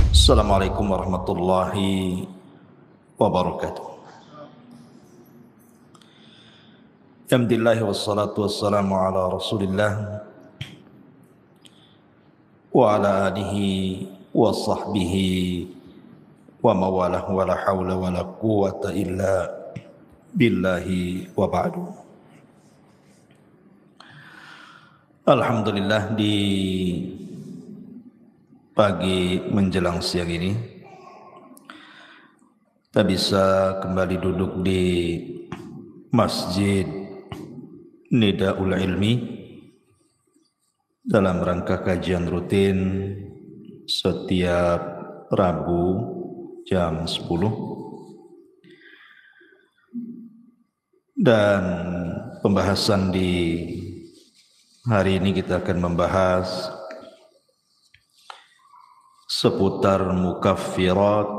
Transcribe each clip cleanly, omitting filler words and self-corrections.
Assalamualaikum warahmatullahi wabarakatuh. Alhamdulillah wassalatu wassalamu ala Rasulillah wa ala alihi wa sahbihi wa mawalah wa la hawla wa la quwwata illa billahi wa ba'du. Alhamdulillah, di pagi menjelang siang ini kita bisa kembali duduk di Masjid Nidaul Ilmi dalam rangka kajian rutin setiap Rabu jam 10, dan pembahasan di hari ini kita akan membahas seputar mukaffirat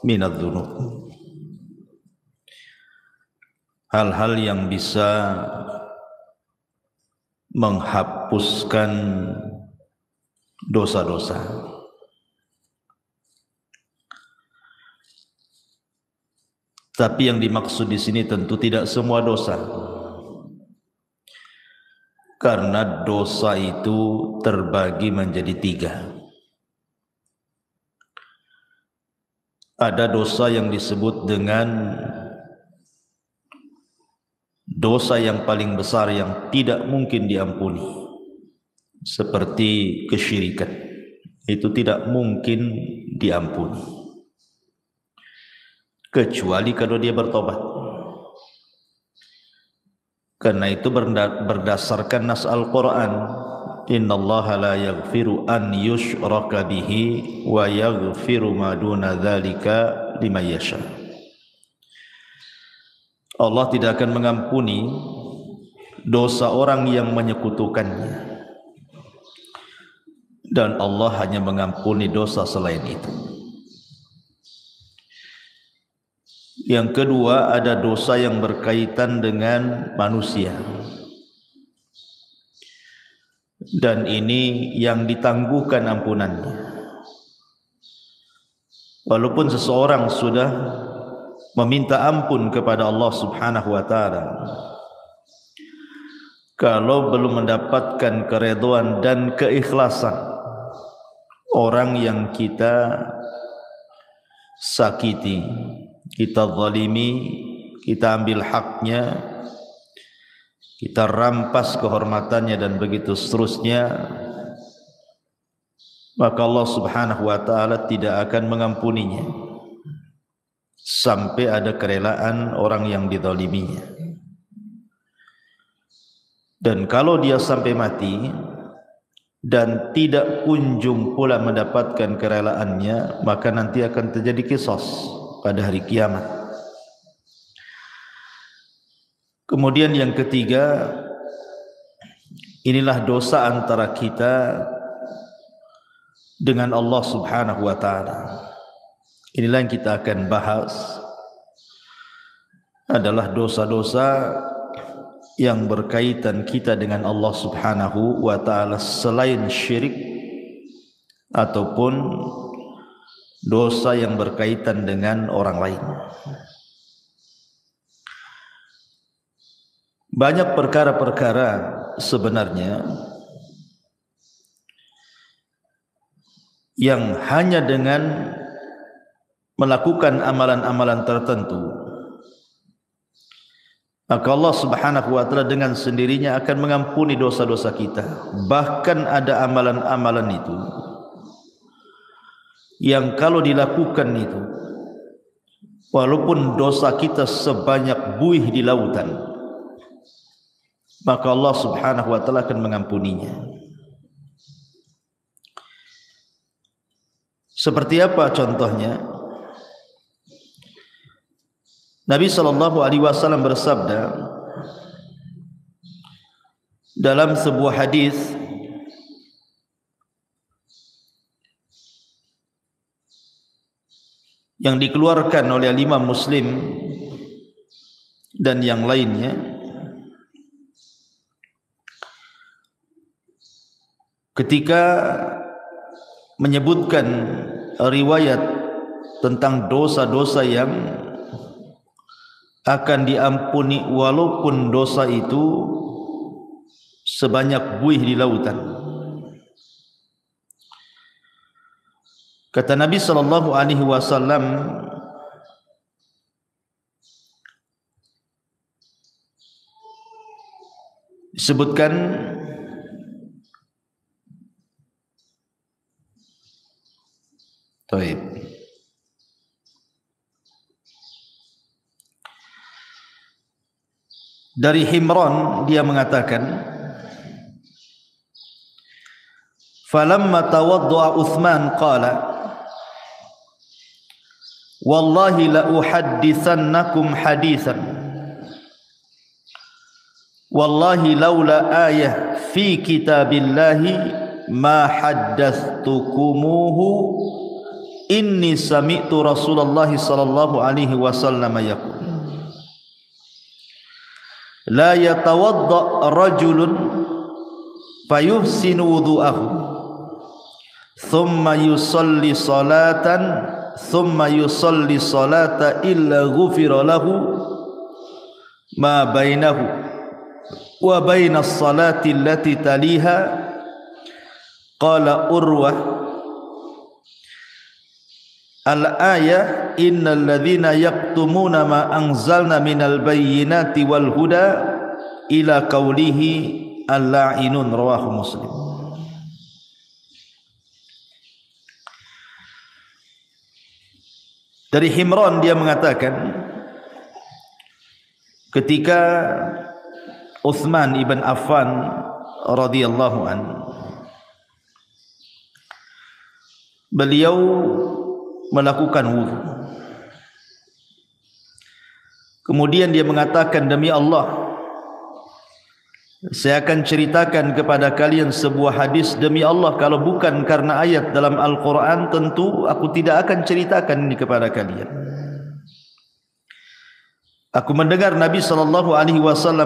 minadz-dzunub, hal-hal yang bisa menghapuskan dosa-dosa. Tapi yang dimaksud di sini tentu tidak semua dosa, karena dosa itu terbagi menjadi 3. Ada dosa yang disebut dengan dosa yang paling besar yang tidak mungkin diampuni, seperti kesyirikan. Itu tidak mungkin diampuni kecuali kalau dia bertobat. Karena itu berdasarkan nas Al-Quran, innallaha la yaghfiru an yushraka bihi wa yaghfiru ma duna dzalika liman yasha. Allah tidak akan mengampuni dosa orang yang menyekutukannya, dan Allah hanya mengampuni dosa selain itu. Yang kedua, ada dosa yang berkaitan dengan manusia, dan ini yang ditangguhkan ampunannya. Walaupun seseorang sudah meminta ampun kepada Allah Subhanahu wa taala, kalau belum mendapatkan keridhaan dan keikhlasan orang yang kita sakiti, kita zalimi, kita ambil haknya, kita rampas kehormatannya, dan begitu seterusnya, maka Allah Subhanahu wa taala tidak akan mengampuninya sampai ada kerelaan orang yang dizaliminya. Dan kalau dia sampai mati dan tidak kunjung pula mendapatkan kerelaannya, maka nanti akan terjadi qisas pada hari kiamat. Kemudian yang ketiga, inilah dosa antara kita dengan Allah Subhanahu wa taala. Inilah yang kita akan bahas, adalah dosa-dosa yang berkaitan kita dengan Allah Subhanahu wa taala selain syirik, ataupun dosa yang berkaitan dengan orang lain. Banyak perkara-perkara sebenarnya yang hanya dengan melakukan amalan-amalan tertentu, maka Allah Subhanahu wa taala dengan sendirinya akan mengampuni dosa-dosa kita. Bahkan ada amalan-amalan itu yang kalau dilakukan itu, walaupun dosa kita sebanyak buih di lautan, maka Allah Subhanahu wa taala akan mengampuninya. Seperti apa contohnya? Nabi sallallahu alaihi wasallam bersabda dalam sebuah hadis, yang dikeluarkan oleh Imam Muslim dan yang lainnya, ketika menyebutkan riwayat tentang dosa-dosa yang akan diampuni walaupun dosa itu sebanyak buih di lautan. Kata Nabi sallallahu alaihi wasallam, disebutkan Taib. Dari Himran dia mengatakan, falamma tawaddu'a Uthman qala wallahi la uhaddithannakum hadithan wallahi laula ayah fi kitabillahi ma haddathtukumuhu inni sami'tu Rasulullah sallallahu alaihi wasallam yaqul la yatawadda rajulun fayuhsinu wudu'ahu thumma yusalli salata illa ghufira lahu ma bainahu wa bainas salati allati taliha. Qala Urwah al-ayah innal ladzina yaktumuna ma anzalna minal bayyinati wal huda ila qawlihi al-la'inun, rawahu Muslim. Dari Himran dia mengatakan, ketika Uthman ibn Affan radhiyallahu an, beliau melakukan wudu. Kemudian dia mengatakan, demi Allah, saya akan ceritakan kepada kalian sebuah hadis. Demi Allah, kalau bukan karena ayat dalam Al-Quran, tentu aku tidak akan ceritakan ini kepada kalian. Aku mendengar Nabi SAW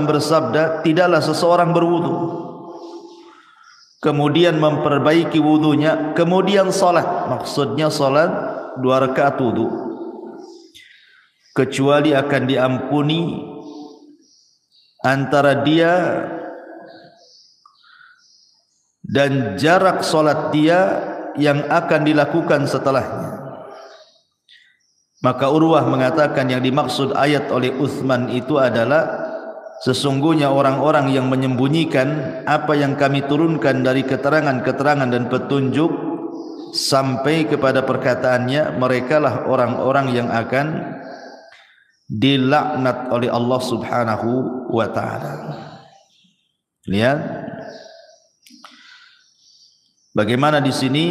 bersabda, tidaklah seseorang berwudu, kemudian memperbaiki wudunya, kemudian salat, maksudnya salat 2 rakaat wudu, kecuali akan diampuni antara dia dan jarak solat dia yang akan dilakukan setelahnya. Maka Urwah mengatakan yang dimaksud ayat oleh Uthman itu adalah sesungguhnya orang-orang yang menyembunyikan apa yang kami turunkan dari keterangan-keterangan dan petunjuk sampai kepada perkataannya, merekalah orang-orang yang akan dilaknat oleh Allah Subhanahu wa ta'ala. Lihat bagaimana di sini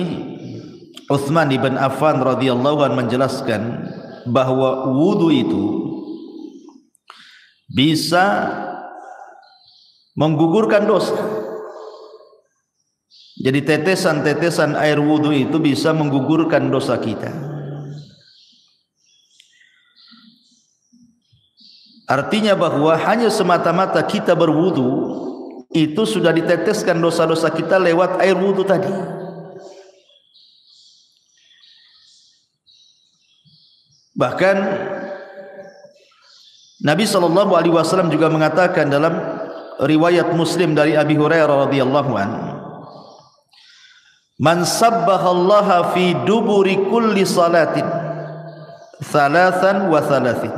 Uthman ibn Affan radhiyallahu anhu menjelaskan bahwa wudu itu bisa menggugurkan dosa. Jadi tetesan-tetesan air wudu itu bisa menggugurkan dosa kita. Artinya bahwa hanya semata-mata kita berwudu itu sudah diteteskan dosa-dosa kita lewat air wudu tadi. Bahkan Nabi SAW juga mengatakan dalam riwayat Muslim dari Abi Hurairah radhiyallahu anhu, man sabbahallaha fi duburi kulli salatin thalathan wa thalathin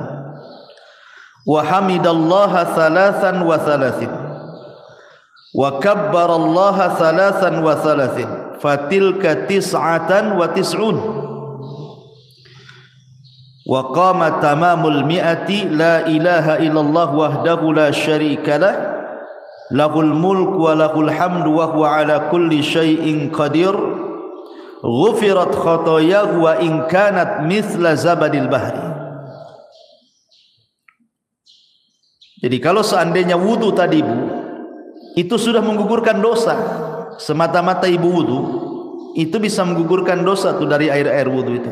wa hamidallaha thalathan wa thalathin wa kabbarallaha thalathan wa thalathin fatilka tis'atan wa tis'un wa qama tamamul mi'ati la ilaha illallah wahdahu la syarika lah lahul mulk wa lahul hamdu wa huwa ala kulli syai'in qadir ghufirat khotoyahu wa in kanat mithla zabadil bahri. Jadi kalau seandainya wudu tadi Bu itu sudah menggugurkan dosa, semata-mata ibu wudu itu bisa menggugurkan dosa tuh dari air-air wudu itu.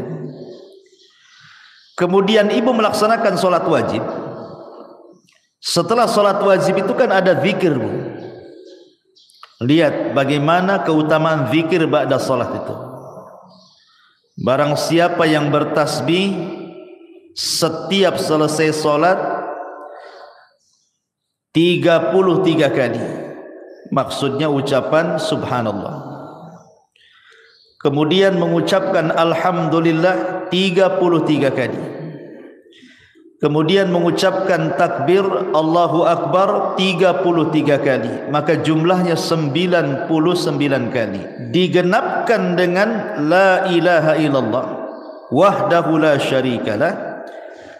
Kemudian ibu melaksanakan sholat wajib. Setelah sholat wajib itu kan ada zikir Bu. Lihat bagaimana keutamaan zikir ba'da sholat itu. barang siapa yang bertasbih setiap selesai solat 33 kali, maksudnya ucapan subhanallah, kemudian mengucapkan alhamdulillah 33 kali, kemudian mengucapkan takbir Allahu Akbar 33 kali, maka jumlahnya 99 kali, digenapkan dengan la ilaha illallah wahdahu la syarikalah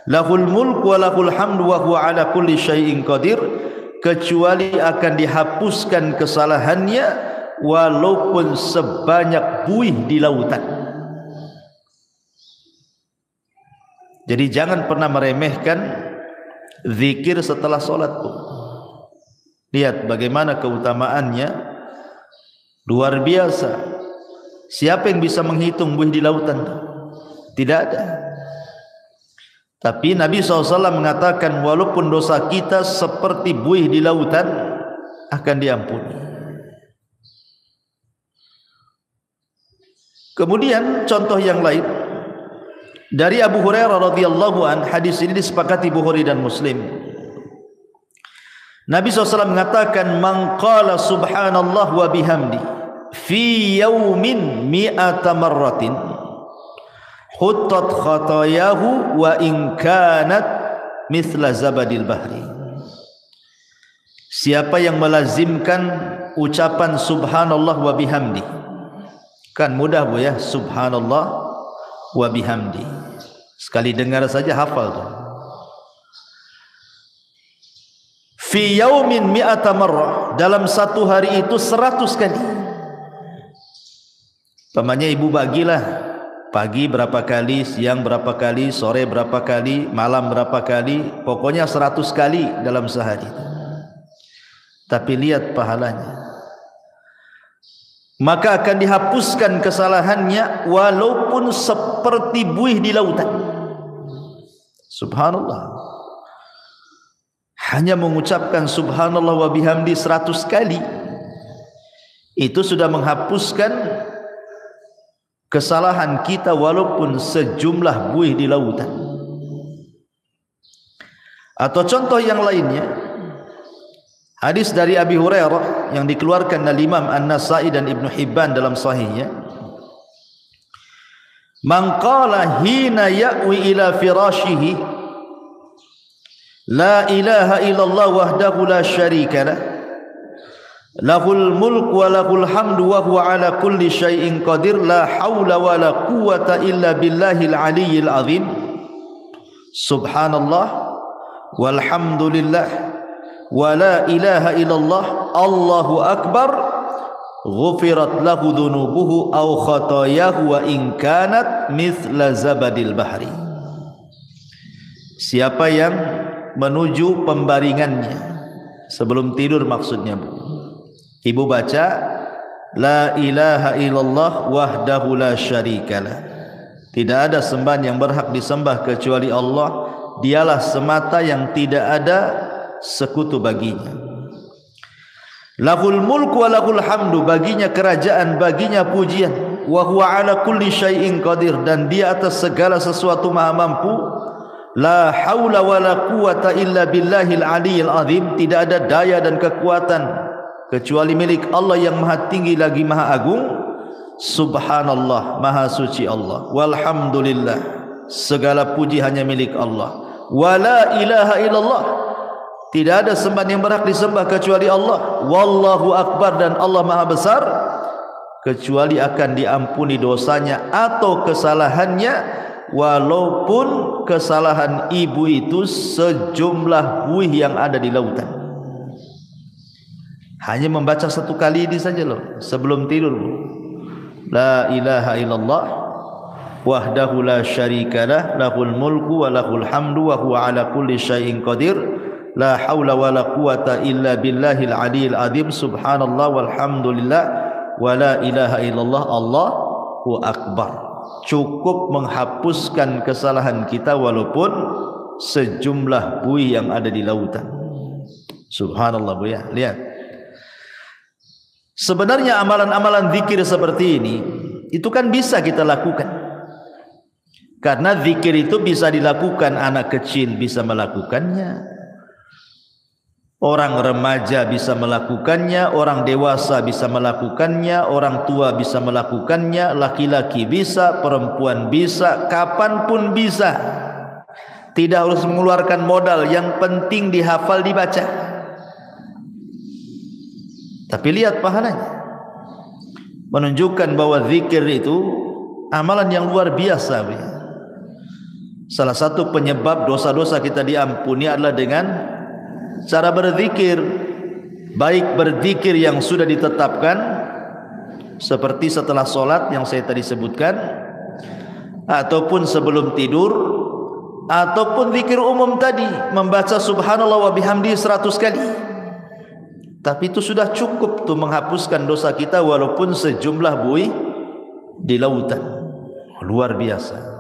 lahul mulk wa lahul hamdu wa huwa ala kulli syai'in qadir, kecuali akan dihapuskan kesalahannya walaupun sebanyak buih di lautan. Jadi jangan pernah meremehkan zikir setelah solat. Lihat bagaimana keutamaannya, luar biasa. Siapa yang bisa menghitung buih di lautan? Tidak ada. Tapi Nabi SAW mengatakan walaupun dosa kita seperti buih di lautan akan diampuni. Kemudian contoh yang lain dari Abu Hurairah radhiyallahu an, hadis ini disepakati Bukhari dan Muslim. Nabi SAW mengatakan man qala subhanallah wa bihamdi fi yaumin mi'ata marratin huttat khatayahu wa in kanat mithla zabadil bahri. Siapa yang melazimkan ucapan subhanallah wa bihamdi, kan mudah Bu ya, subhanallah wa bihamdi, sekali dengar saja hafal tuh. Fi yaumin mi'ata marrah, dalam satu hari itu 100 kali. Pamannya ibu bagilah, pagi berapa kali, siang berapa kali, sore berapa kali, malam berapa kali, pokoknya 100 kali dalam sehari. Tapi lihat pahalanya, maka akan dihapuskan kesalahannya walaupun seperti buih di lautan. Subhanallah. Hanya mengucapkan subhanallah wa bihamdi 100 kali itu sudah menghapuskan kesalahan kita walaupun sejumlah buih di lautan. Atau contoh yang lainnya, hadis dari Abi Hurairah yang dikeluarkan oleh Imam An-Nasa'i dan Ibnu Hibban dalam sahihnya. Man qala hina ya'wi ila firashihi la ilaha illallah wahdahu la syarika lah lahul mulk wa lahul hamdu wa huwa ala kulli syai'in qadir la haula wa la quwwata illa billahil aliyyil azim subhanallah walhamdulillah wa la ilaha illallah Allahu akbar ghufirat lahu dhunubuhu aw khatayahu wa in kanat mithla zabadil bahri. Siapa yang menuju pembaringannya sebelum tidur, maksudnya Bu, ibu baca la ilaha illallah wahdahu la syarikalah, tidak ada sembahan yang berhak disembah kecuali Allah, dialah semata yang tidak ada sekutu baginya. Lahul mulku wa lahul hamdu, baginya kerajaan, baginya pujian. Wa huwa ala kulli syai'in qadir, dan dia atas segala sesuatu maha mampu. La haula wa la quwata illa billahil aliyyil azim, tidak ada daya dan kekuatan kecuali milik Allah yang maha tinggi lagi maha agung. Subhanallah, maha suci Allah. Walhamdulillah, segala puji hanya milik Allah. Wa la ilaha illallah, tidak ada sembahan yang berhak disembah kecuali Allah. Wallahu akbar, dan Allah maha besar, kecuali akan diampuni dosanya atau kesalahannya walaupun kesalahan ibu itu sejumlah buih yang ada di lautan. Hanya membaca satu kali ini saja loh sebelum tidur. La ilaha illallah wahdahu la syarikalah lahul mulku wa lahul hamdu wa huwa ala kulli syai'in qadir la haula wa la quwata illa billahil aliyyil azim subhanallah walhamdulillah wa la ilaha illallah Allahu akbar. Cukup menghapuskan kesalahan kita walaupun sejumlah buih yang ada di lautan. Subhanallah Bu ya. Lihat, sebenarnya amalan-amalan zikir seperti ini itu kan bisa kita lakukan, Karena zikir itu bisa dilakukan anak kecil bisa melakukannya, orang remaja bisa melakukannya, orang dewasa bisa melakukannya, orang tua bisa melakukannya, laki-laki bisa, perempuan bisa, kapanpun bisa. Tidak harus mengeluarkan modal, yang penting dihafal, dibaca. Tapi lihat pahalanya, menunjukkan bahwa zikir itu amalan yang luar biasa. Salah satu penyebab dosa-dosa kita diampuni adalah dengan cara berzikir, baik berzikir yang sudah ditetapkan seperti setelah solat yang saya tadi sebutkan, ataupun sebelum tidur, ataupun zikir umum tadi, membaca subhanallah wa bihamdi 100 kali. Tapi itu sudah cukup tuh menghapuskan dosa kita walaupun sejumlah buih di lautan. Luar biasa.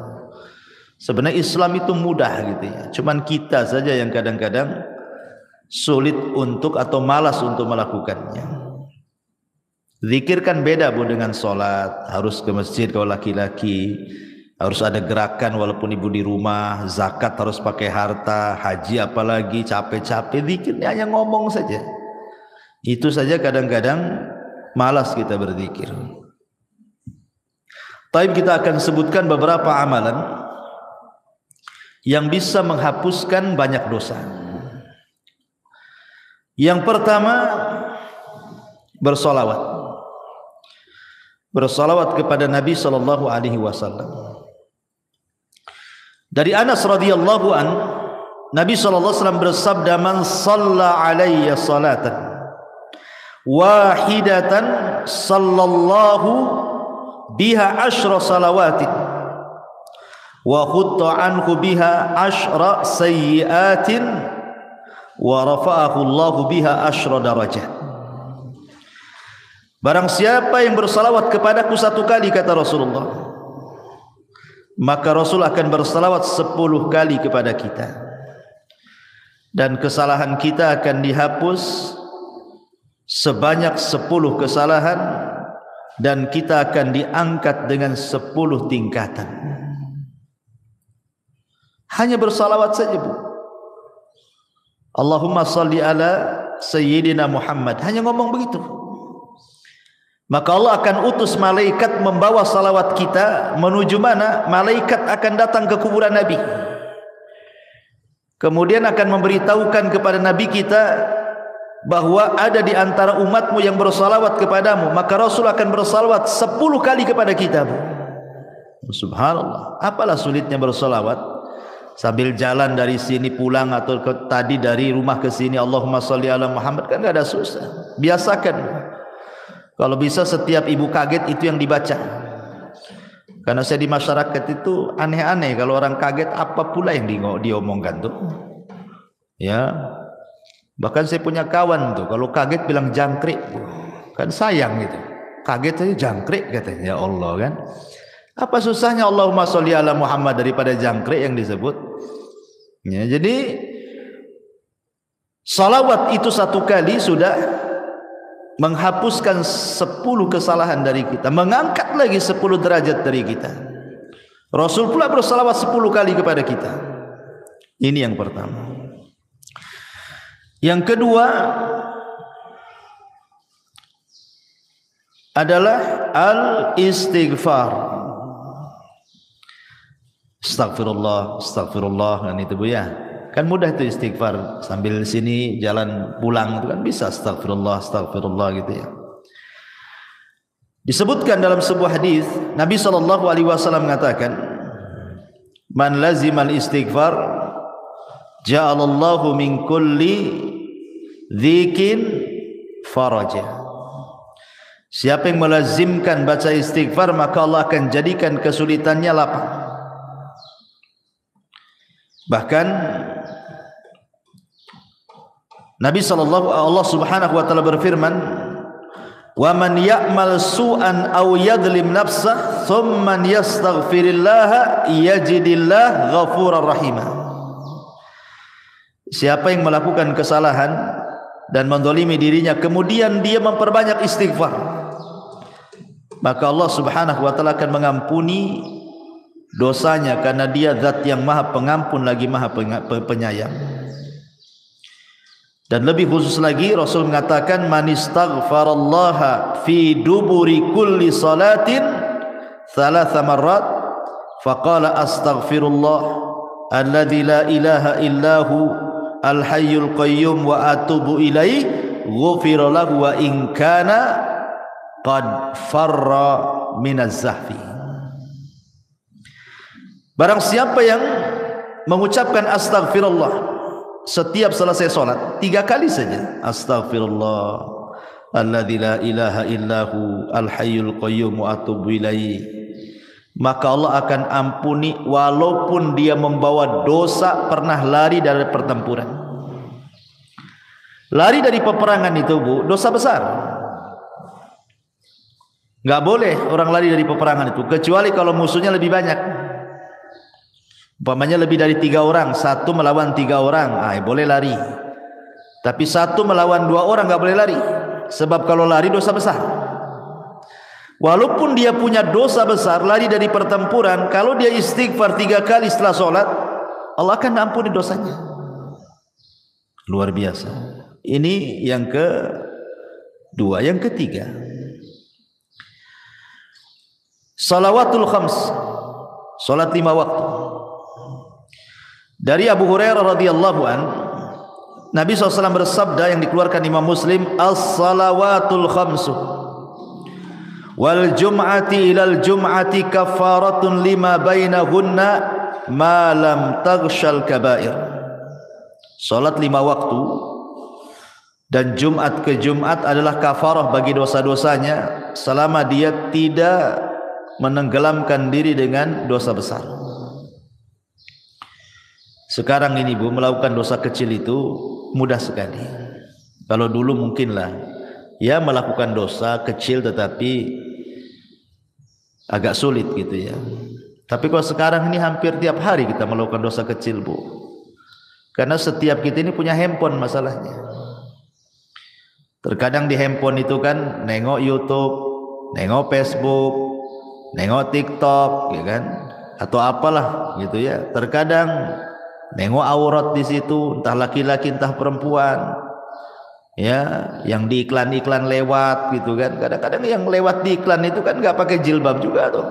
Sebenarnya Islam itu mudah gitu ya. Cuman kita saja yang kadang-kadang sulit untuk atau malas untuk melakukannya. Zikir kan beda Bu dengan solat. Harus ke masjid kalau laki-laki, harus ada gerakan walaupun ibu di rumah. Zakat harus pakai harta, haji apalagi capek-capek. Zikirnya hanya ngomong saja. Itu saja kadang-kadang malas kita berzikir. Tapi kita akan sebutkan beberapa amalan yang bisa menghapuskan banyak dosa. Yang pertama, bersolawat. Bersolawat kepada Nabi sallallahu alaihi wasallam. Dari Anas radhiyallahu an, Nabi sallallahu alaihi wasallam bersabda, "Man shalla alayya salatan wahidatan sallallahu biha 10 salawatin wa khutta anhu biha 10 sayyiatin wa rafa'ahu Allahu biha 10 darajat." Barang siapa yang bersalawat kepadaku 1 kali, kata Rasulullah, maka Rasul akan bersalawat 10 kali kepada kita, dan kesalahan kita akan dihapus sebanyak 10 kesalahan, dan kita akan diangkat dengan 10 tingkatan. Hanya bersalawat saja Bu. Allahumma salli ala Sayyidina Muhammad. Hanya ngomong begitu. Maka Allah akan utus malaikat membawa salawat kita menuju mana? Malaikat akan datang ke kuburan Nabi. Kemudian akan memberitahukan kepada Nabi kita bahwa ada di antara umatmu yang bersalawat kepadamu. Maka Rasul akan bersalawat 10 kali kepada kita. Subhanallah. Apalah sulitnya bersalawat? Sambil jalan dari sini pulang atau tadi dari rumah ke sini, Allahumma sholli ala Muhammad, kan enggak ada susah. Biasakan. Kalau bisa setiap ibu kaget itu yang dibaca. Karena saya di masyarakat itu aneh-aneh, kalau orang kaget apa pula yang diomongkan tuh. Ya. Bahkan saya punya kawan tuh, kalau kaget bilang jangkrik. Kan sayang gitu. Kaget aja jangkrik katanya, ya Allah kan. Apa susahnya Allahumma sholli ala Muhammad daripada jangkrik yang disebut? Ya, jadi salawat itu 1 kali sudah menghapuskan 10 kesalahan dari kita, mengangkat lagi 10 derajat dari kita. Rasul pula bersalawat 10 kali kepada kita. Ini yang pertama. Yang kedua adalah al-istighfar. Astagfirullah, astagfirullah, kan itu Bu ya. Kan mudah itu istighfar, sambil sini jalan pulang itu kan bisa astagfirullah, astagfirullah gitu ya. Disebutkan dalam sebuah hadis Nabi sallallahu alaihi wasallam mengatakan, "Man lazimal istighfar ja'alallahu min kulli dzikin faraja." Siapa yang melazimkan baca istighfar, maka Allah akan jadikan kesulitannya lapang. Bahkan Nabi Allah Subhanahu wa taala berfirman, "Wa man ya'mal su'an aw yadhlim nafsah thumma yastaghfirillah yajidillah ghafurar rahima." Siapa yang melakukan kesalahan dan mendolimi dirinya kemudian dia memperbanyak istighfar, maka Allah Subhanahu wa taala akan mengampuni dosanya, karena dia zat yang maha pengampun lagi maha penyayang. Dan lebih khusus lagi Rasul mengatakan, man istaghfarallaha fi duburi kulli salatin thalatha marrat faqala astaghfirullah alladzi la ilaha illahu al-hayyul qayyum wa atubu ilaihi ghufira lahu wa in kana qad farra minaz zahfi. Barang siapa yang mengucapkan astaghfirullah setiap selesai solat 3 kali saja, astaghfirullah alladzi la ilaha illahu al-hayyul qayyum wa atubu ilaihi, maka Allah akan ampuni walaupun dia membawa dosa pernah lari dari pertempuran. Lari dari peperangan itu, Bu, dosa besar. Enggak boleh orang lari dari peperangan itu, kecuali kalau musuhnya lebih banyak. Umpamanya lebih dari 3 orang, 1 melawan 3 orang, boleh lari. Tapi 1 melawan 2 orang enggak boleh lari, sebab kalau lari dosa besar. Walaupun dia punya dosa besar, lari dari pertempuran, kalau dia istighfar 3 kali setelah sholat, Allah akan ampuni dosanya. Luar biasa. Ini yang kedua. Yang ketiga, salawatul khams, salat 5 waktu. Dari Abu Hurairah radhiyallahu an, Nabi SAW bersabda yang dikeluarkan Imam Muslim, as-salawatul khamsu wal jum'ati ilal jum'ati kafaratun lima bainahunna ma lam taghshal kabair. Salat 5 waktu dan Jumat ke Jumat adalah kafarah bagi dosa-dosanya selama dia tidak menenggelamkan diri dengan dosa besar. Sekarang ini, Bu, melakukan dosa kecil itu mudah sekali. Kalau dulu mungkinlah ya melakukan dosa kecil tetapi agak sulit gitu ya. Tapi kalau sekarang ini hampir tiap hari kita melakukan dosa kecil, Bu. Karena setiap kita ini punya handphone masalahnya. Terkadang di handphone itu kan nengok YouTube, nengok Facebook, nengok TikTok, ya kan? Atau apalah gitu ya. Terkadang nengok aurat di situ, entah laki-laki entah perempuan, ya, yang di iklan-iklan lewat gitu kan. Kadang-kadang yang lewat di iklan itu kan nggak pakai jilbab juga tuh.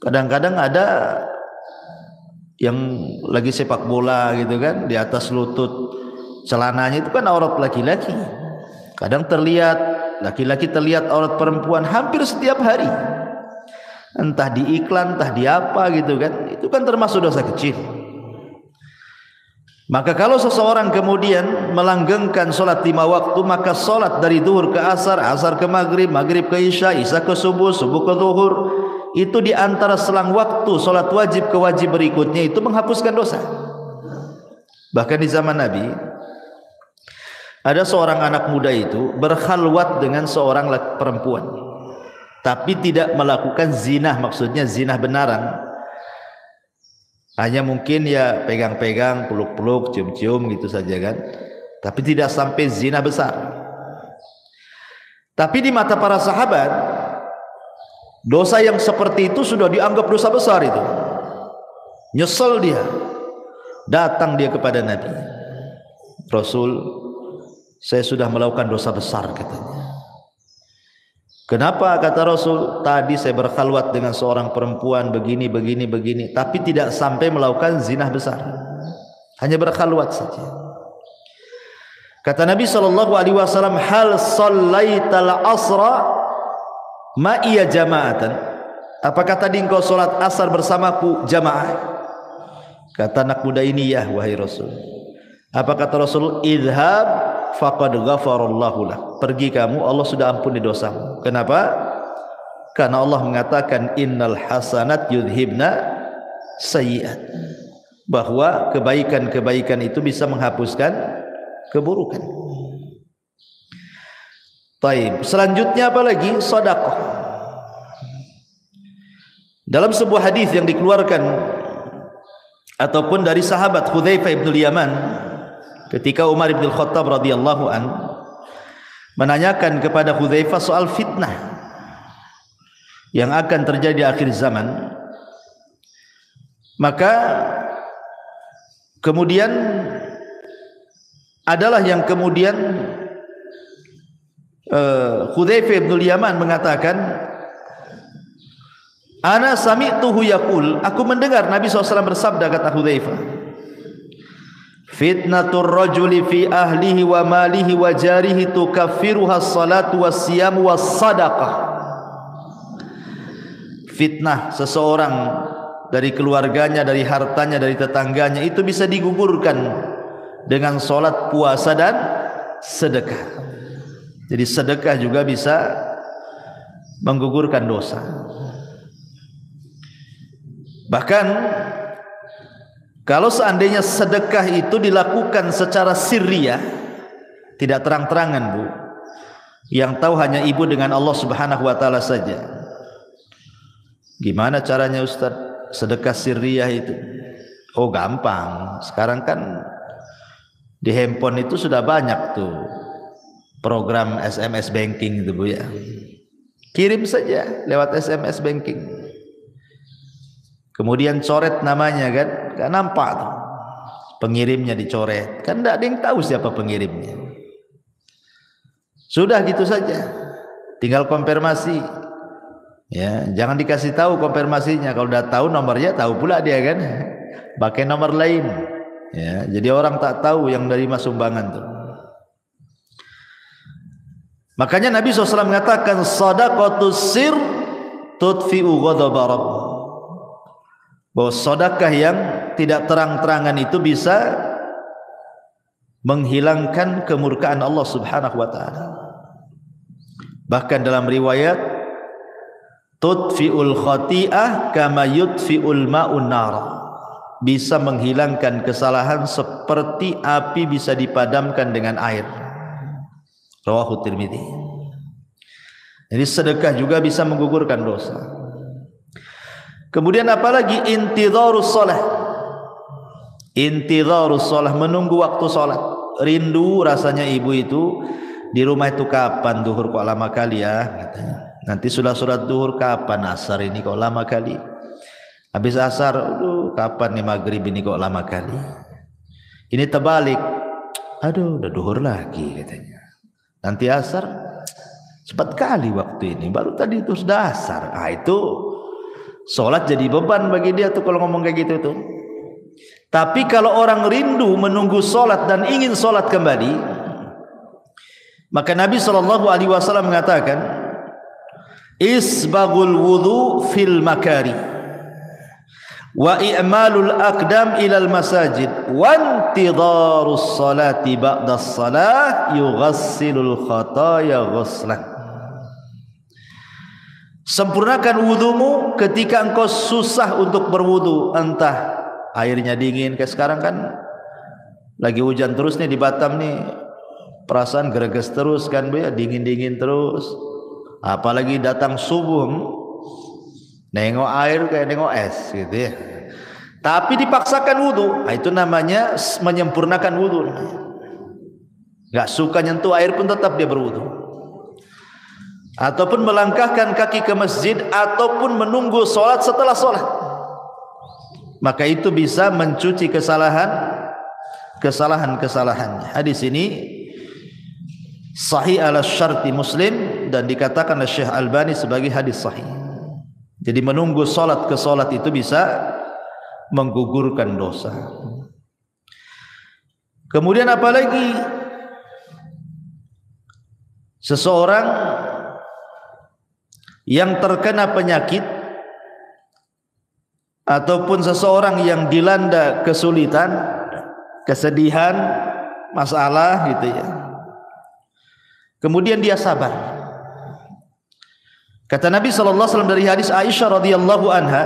Kadang-kadang ada yang lagi sepak bola gitu kan, di atas lutut celananya itu kan aurat laki-laki. Kadang terlihat laki-laki, terlihat aurat perempuan hampir setiap hari. Entah di iklan, entah di apa gitu kan. Itu kan termasuk dosa kecil. Maka kalau seseorang kemudian melanggengkan solat 5 waktu, maka solat dari zuhur ke asar, asar ke maghrib, maghrib ke isya, isya ke subuh, subuh ke zuhur, itu di antara selang waktu solat wajib ke wajib berikutnya itu menghapuskan dosa. Bahkan di zaman Nabi ada seorang anak muda itu berkhalwat dengan seorang perempuan, tapi tidak melakukan zina, maksudnya zina benaran. Hanya mungkin ya pegang-pegang, peluk-peluk, cium-cium gitu saja kan. Tapi tidak sampai zina besar. Tapi di mata para sahabat, dosa yang seperti itu sudah dianggap dosa besar itu. Nyesel dia. Datang dia kepada Nabi. Rasul, saya sudah melakukan dosa besar katanya. Kenapa? Kata Rasul, tadi saya berkhalwat dengan seorang perempuan begini, tapi tidak sampai melakukan zina besar, hanya berkhalwat saja. Kata Nabi SAW, hal shallaital asra ma'iya jama'atan, apakah tadi engkau solat asar bersamaku jamaah? Kata anak muda ini, ya wahai Rasul. Apa kata Rasul? Idhab faqad ghafarallahu lak, pergi kamu, Allah sudah ampuni dosamu. Kenapa? Karena Allah mengatakan innal hasanat yudhibna sayyi'at, bahwa kebaikan-kebaikan itu bisa menghapuskan keburukan. Taib. Selanjutnya apa lagi? Sedekah. Dalam sebuah hadis yang dikeluarkan ataupun dari sahabat Hudzaifah bin Yaman, ketika Umar bin Khattab radhiyallahu an menanyakan kepada Hudzaifah soal fitnah yang akan terjadi di akhir zaman, Maka kemudian adalah yang kemudian Hudzaifah bin Yaman mengatakan, ana sami'tuhu yaqul, aku mendengar Nabi SAW bersabda, kata Hudzaifah, fitnatur rajuli fi ahlihi wa malihi wa jarihi tukaffiruha as-salatu was-siyamu was-sadaqah. Fitnah seseorang dari keluarganya, dari hartanya, dari tetangganya itu bisa digugurkan dengan salat, puasa dan sedekah. Jadi sedekah juga bisa menggugurkan dosa. Bahkan kalau seandainya sedekah itu dilakukan secara sirriyah, tidak terang-terangan, Bu, yang tahu hanya ibu dengan Allah Subhanahu wa taala saja. Gimana caranya Ustaz sedekah sirriyah itu? Oh, gampang. Sekarang kan di handphone itu sudah banyak tuh program SMS banking itu, Bu, ya. Kirim saja lewat SMS banking. Kemudian coret namanya, kan? Gak nampak tuh. Pengirimnya dicoret. Kan tidak ada yang tahu siapa pengirimnya. Sudah gitu saja. Tinggal konfirmasi. Ya, jangan dikasih tahu konfirmasinya. Kalau udah tahu nomornya, tahu pula dia, kan? Pakai nomor lain. Ya, jadi orang tak tahu yang dari sumbangan tuh. Makanya Nabi SAW mengatakan, sadaqatus sir tudfi'u ghadaba rabb. Bahwa sedekah yang tidak terang-terangan itu bisa menghilangkan kemurkaan Allah Subhanahu wa taala. Bahkan dalam riwayat, tudfi'ul khati'ah kama yudfi'ul ma'un nar. Bisa menghilangkan kesalahan seperti api bisa dipadamkan dengan air. Rawahu Tirmidzi. Jadi sedekah juga bisa menggugurkan dosa. Kemudian apalagi intidharus shalah. Intidharus shalah, menunggu waktu salat. Rindu rasanya ibu itu di rumah itu, kapan duhur kok lama kali ya, katanya. Nanti sudah sholat duhur, kapan asar ini kok lama kali. Habis asar, aduh, kapan nih maghrib ini kok lama kali. Ini terbalik, aduh, udah duhur lagi, katanya. Nanti asar, cepat kali waktu ini, baru tadi itu sudah asar. Ah, itu sholat jadi beban bagi dia tuh kalau ngomong kayak gitu tuh. Tapi kalau orang rindu menunggu sholat dan ingin sholat kembali, maka Nabi SAW mengatakan, isbagul wudu fil makari wa i'malul aqdam ilal masajid wa intidharus salati ba'das salah yughassilul khataya ghuslan. Sempurnakan wudumu ketika engkau susah untuk berwudu, entah airnya dingin, kayak sekarang kan lagi hujan terus nih di Batam nih, perasaan greges terus kan, Bu, ya, dingin-dingin terus. Apalagi datang subuh, nengok air kayak nengok es gitu ya. Tapi dipaksakan wudu, nah, itu namanya menyempurnakan wudu. Gak suka nyentuh air pun tetap dia berwudu. Ataupun melangkahkan kaki ke masjid, ataupun menunggu sholat setelah sholat, maka itu bisa mencuci kesalahan-kesalahannya. Hadis ini sahih ala syarti Muslim dan dikatakan oleh Syekh Albani sebagai hadis sahih. Jadi menunggu solat ke solat itu bisa menggugurkan dosa. Kemudian apalagi seseorang yang terkena penyakit ataupun seseorang yang dilanda kesulitan, kesedihan, masalah gitu ya. Kemudian dia sabar. Kata Nabi SAW dari hadis Aisyah radhiyallahu anha,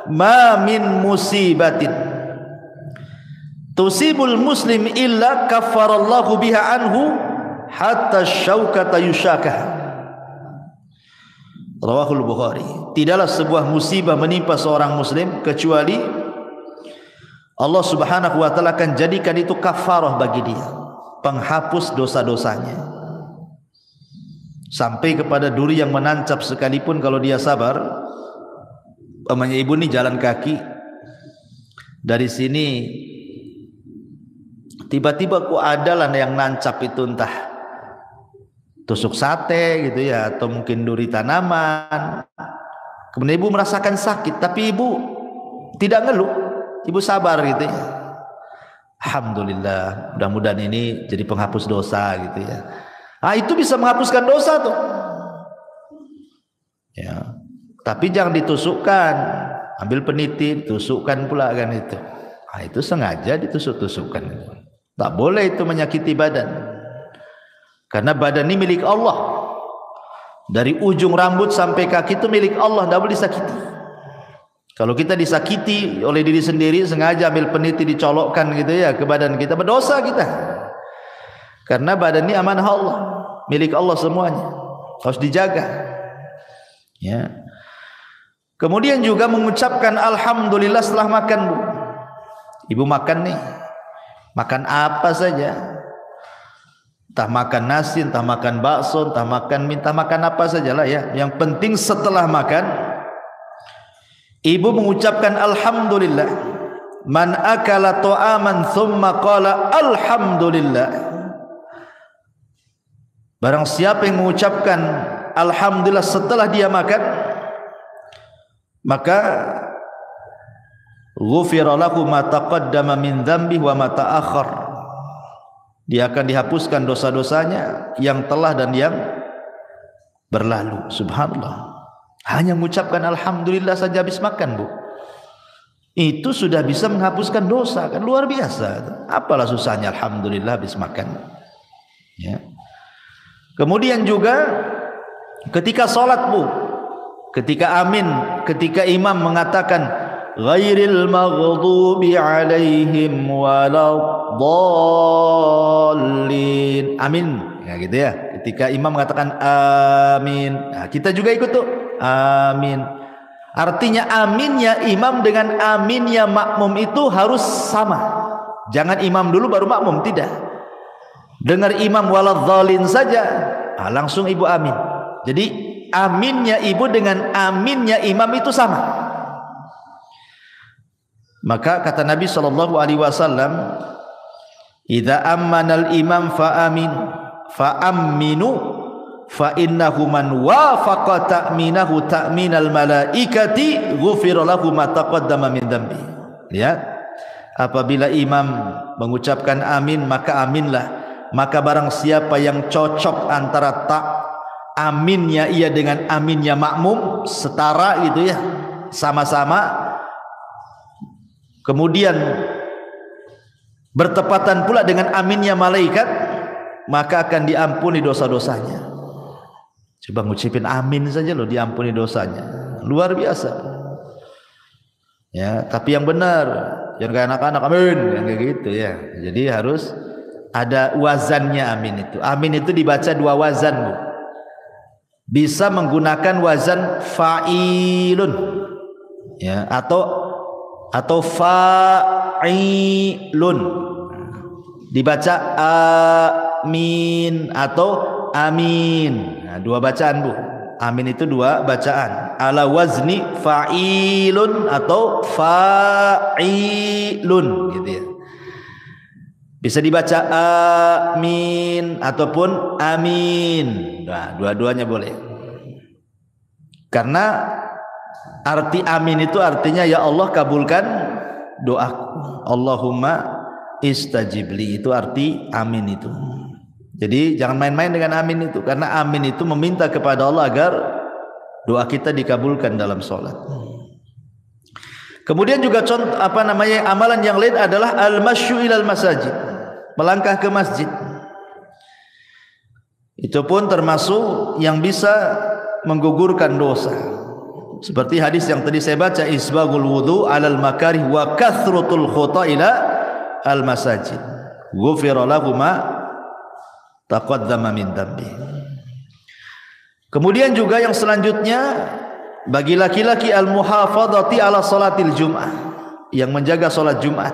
ma min musibatin tusibul muslim illa kaffarallahu biha anhu hatta syaukata yushakah. Rawahul Bukhari. Tidaklah sebuah musibah menimpa seorang muslim kecuali Allah Subhanahu wa taala akan jadikan itu kafarah bagi dia, penghapus dosa-dosanya. Sampai kepada duri yang menancap sekalipun kalau dia sabar. Umpamanya ibu ini jalan kaki, Dari sini tiba-tiba kok ada lah yang nancap itu, entah tusuk sate gitu ya, atau mungkin duri tanaman. Kemudian ibu merasakan sakit, tapi ibu tidak ngeluh, ibu sabar gitu ya. Alhamdulillah, mudah-mudahan ini jadi penghapus dosa gitu ya. Itu bisa menghapuskan dosa tuh. Ya. Tapi jangan ditusukkan. Ambil peniti, tusukkan pula kan itu. Itu sengaja ditusuk-tusukkan. Tak boleh itu menyakiti badan. Karena badan ini milik Allah. Dari ujung rambut sampai kaki itu milik Allah, tak boleh disakiti. Kalau kita disakiti oleh diri sendiri, sengaja ambil peniti dicolokkan gitu ya ke badan kita, berdosa kita. Karena badan ini amanah Allah, milik Allah semuanya. Harus dijaga. Ya. Kemudian juga mengucapkan alhamdulillah setelah makan, Bu. Ibu makan nih. Makan apa saja. Entah makan nasi, entah makan bakso, entah makan mie, entah makan apa sajalah ya. Yang penting setelah makan ibu mengucapkan alhamdulillah. Man akala ta'aman thumma qala alhamdulillah. Barang siapa yang mengucapkan alhamdulillah setelah dia makan, maka ghufira lahu ma taqaddama min dzambi wa ma ta'akhkhar. Dia akan dihapuskan dosa-dosanya yang telah dan yang berlalu. Subhanallah. Hanya mengucapkan alhamdulillah saja habis makan, Bu. Itu sudah bisa menghapuskan dosa, kan luar biasa. Apalah susahnya alhamdulillah habis makan. Ya. Kemudian juga ketika salat, Bu, ketika amin, ketika imam mengatakan ghairil maghdubi alaihim waladdallin, amin, ya gitu ya. Ketika imam mengatakan amin, nah, kita juga ikut tuh amin. Artinya aminnya imam dengan aminnya makmum itu harus sama. Jangan imam dulu baru makmum, tidak. Dengar imam waladdallin saja, langsung ibu amin. Jadi aminnya ibu dengan aminnya imam itu sama. Maka kata Nabi SAW, idza ammanal imam fa'aminu fa innahu man wafaqa ta'minahu ta'minal malaikati ghufira lahu ma taqaddama min dzambi. Lihat, apabila imam mengucapkan amin maka aminlah. Maka barang siapa yang cocok antara aminnya ia dengan aminnya makmum, setara gitu ya, sama-sama, kemudian bertepatan pula dengan aminnya malaikat, maka akan diampuni dosa-dosanya. Coba ngucapin amin saja loh, diampuni dosanya, luar biasa ya. Tapi yang benar, jangan kayak anak-anak amin yang kayak gitu ya. Jadi harus ada wazannya amin itu. Amin itu dibaca dua wazan, Bu. Bisa menggunakan wazan fa'ilun ya, atau fa'ilun, dibaca amin atau amin. Nah, dua bacaan, Bu. Amin itu dua bacaan, ala wazni fa'ilun atau fa'ilun gitu ya. Bisa dibaca amin ataupun amin. Nah, dua-duanya boleh. Karena arti amin itu artinya ya Allah kabulkan doaku. Allahumma istajibli, itu arti amin itu. Jadi jangan main-main dengan amin itu, karena amin itu meminta kepada Allah agar doa kita dikabulkan dalam sholat. Kemudian juga contoh amalan yang lain adalah al-masyu ilal masajid, melangkah ke masjid. Itu pun termasuk yang bisa menggugurkan dosa. Seperti hadis yang tadi saya baca, isbagul wudu alal makarih wa kathratul khuta ila al masajid ghufira lahu ma taqaddama min dzambi. Kemudian juga yang selanjutnya, bagi laki-laki al-muhafadhati ala salatil jum'ah, yang menjaga salat Jumat.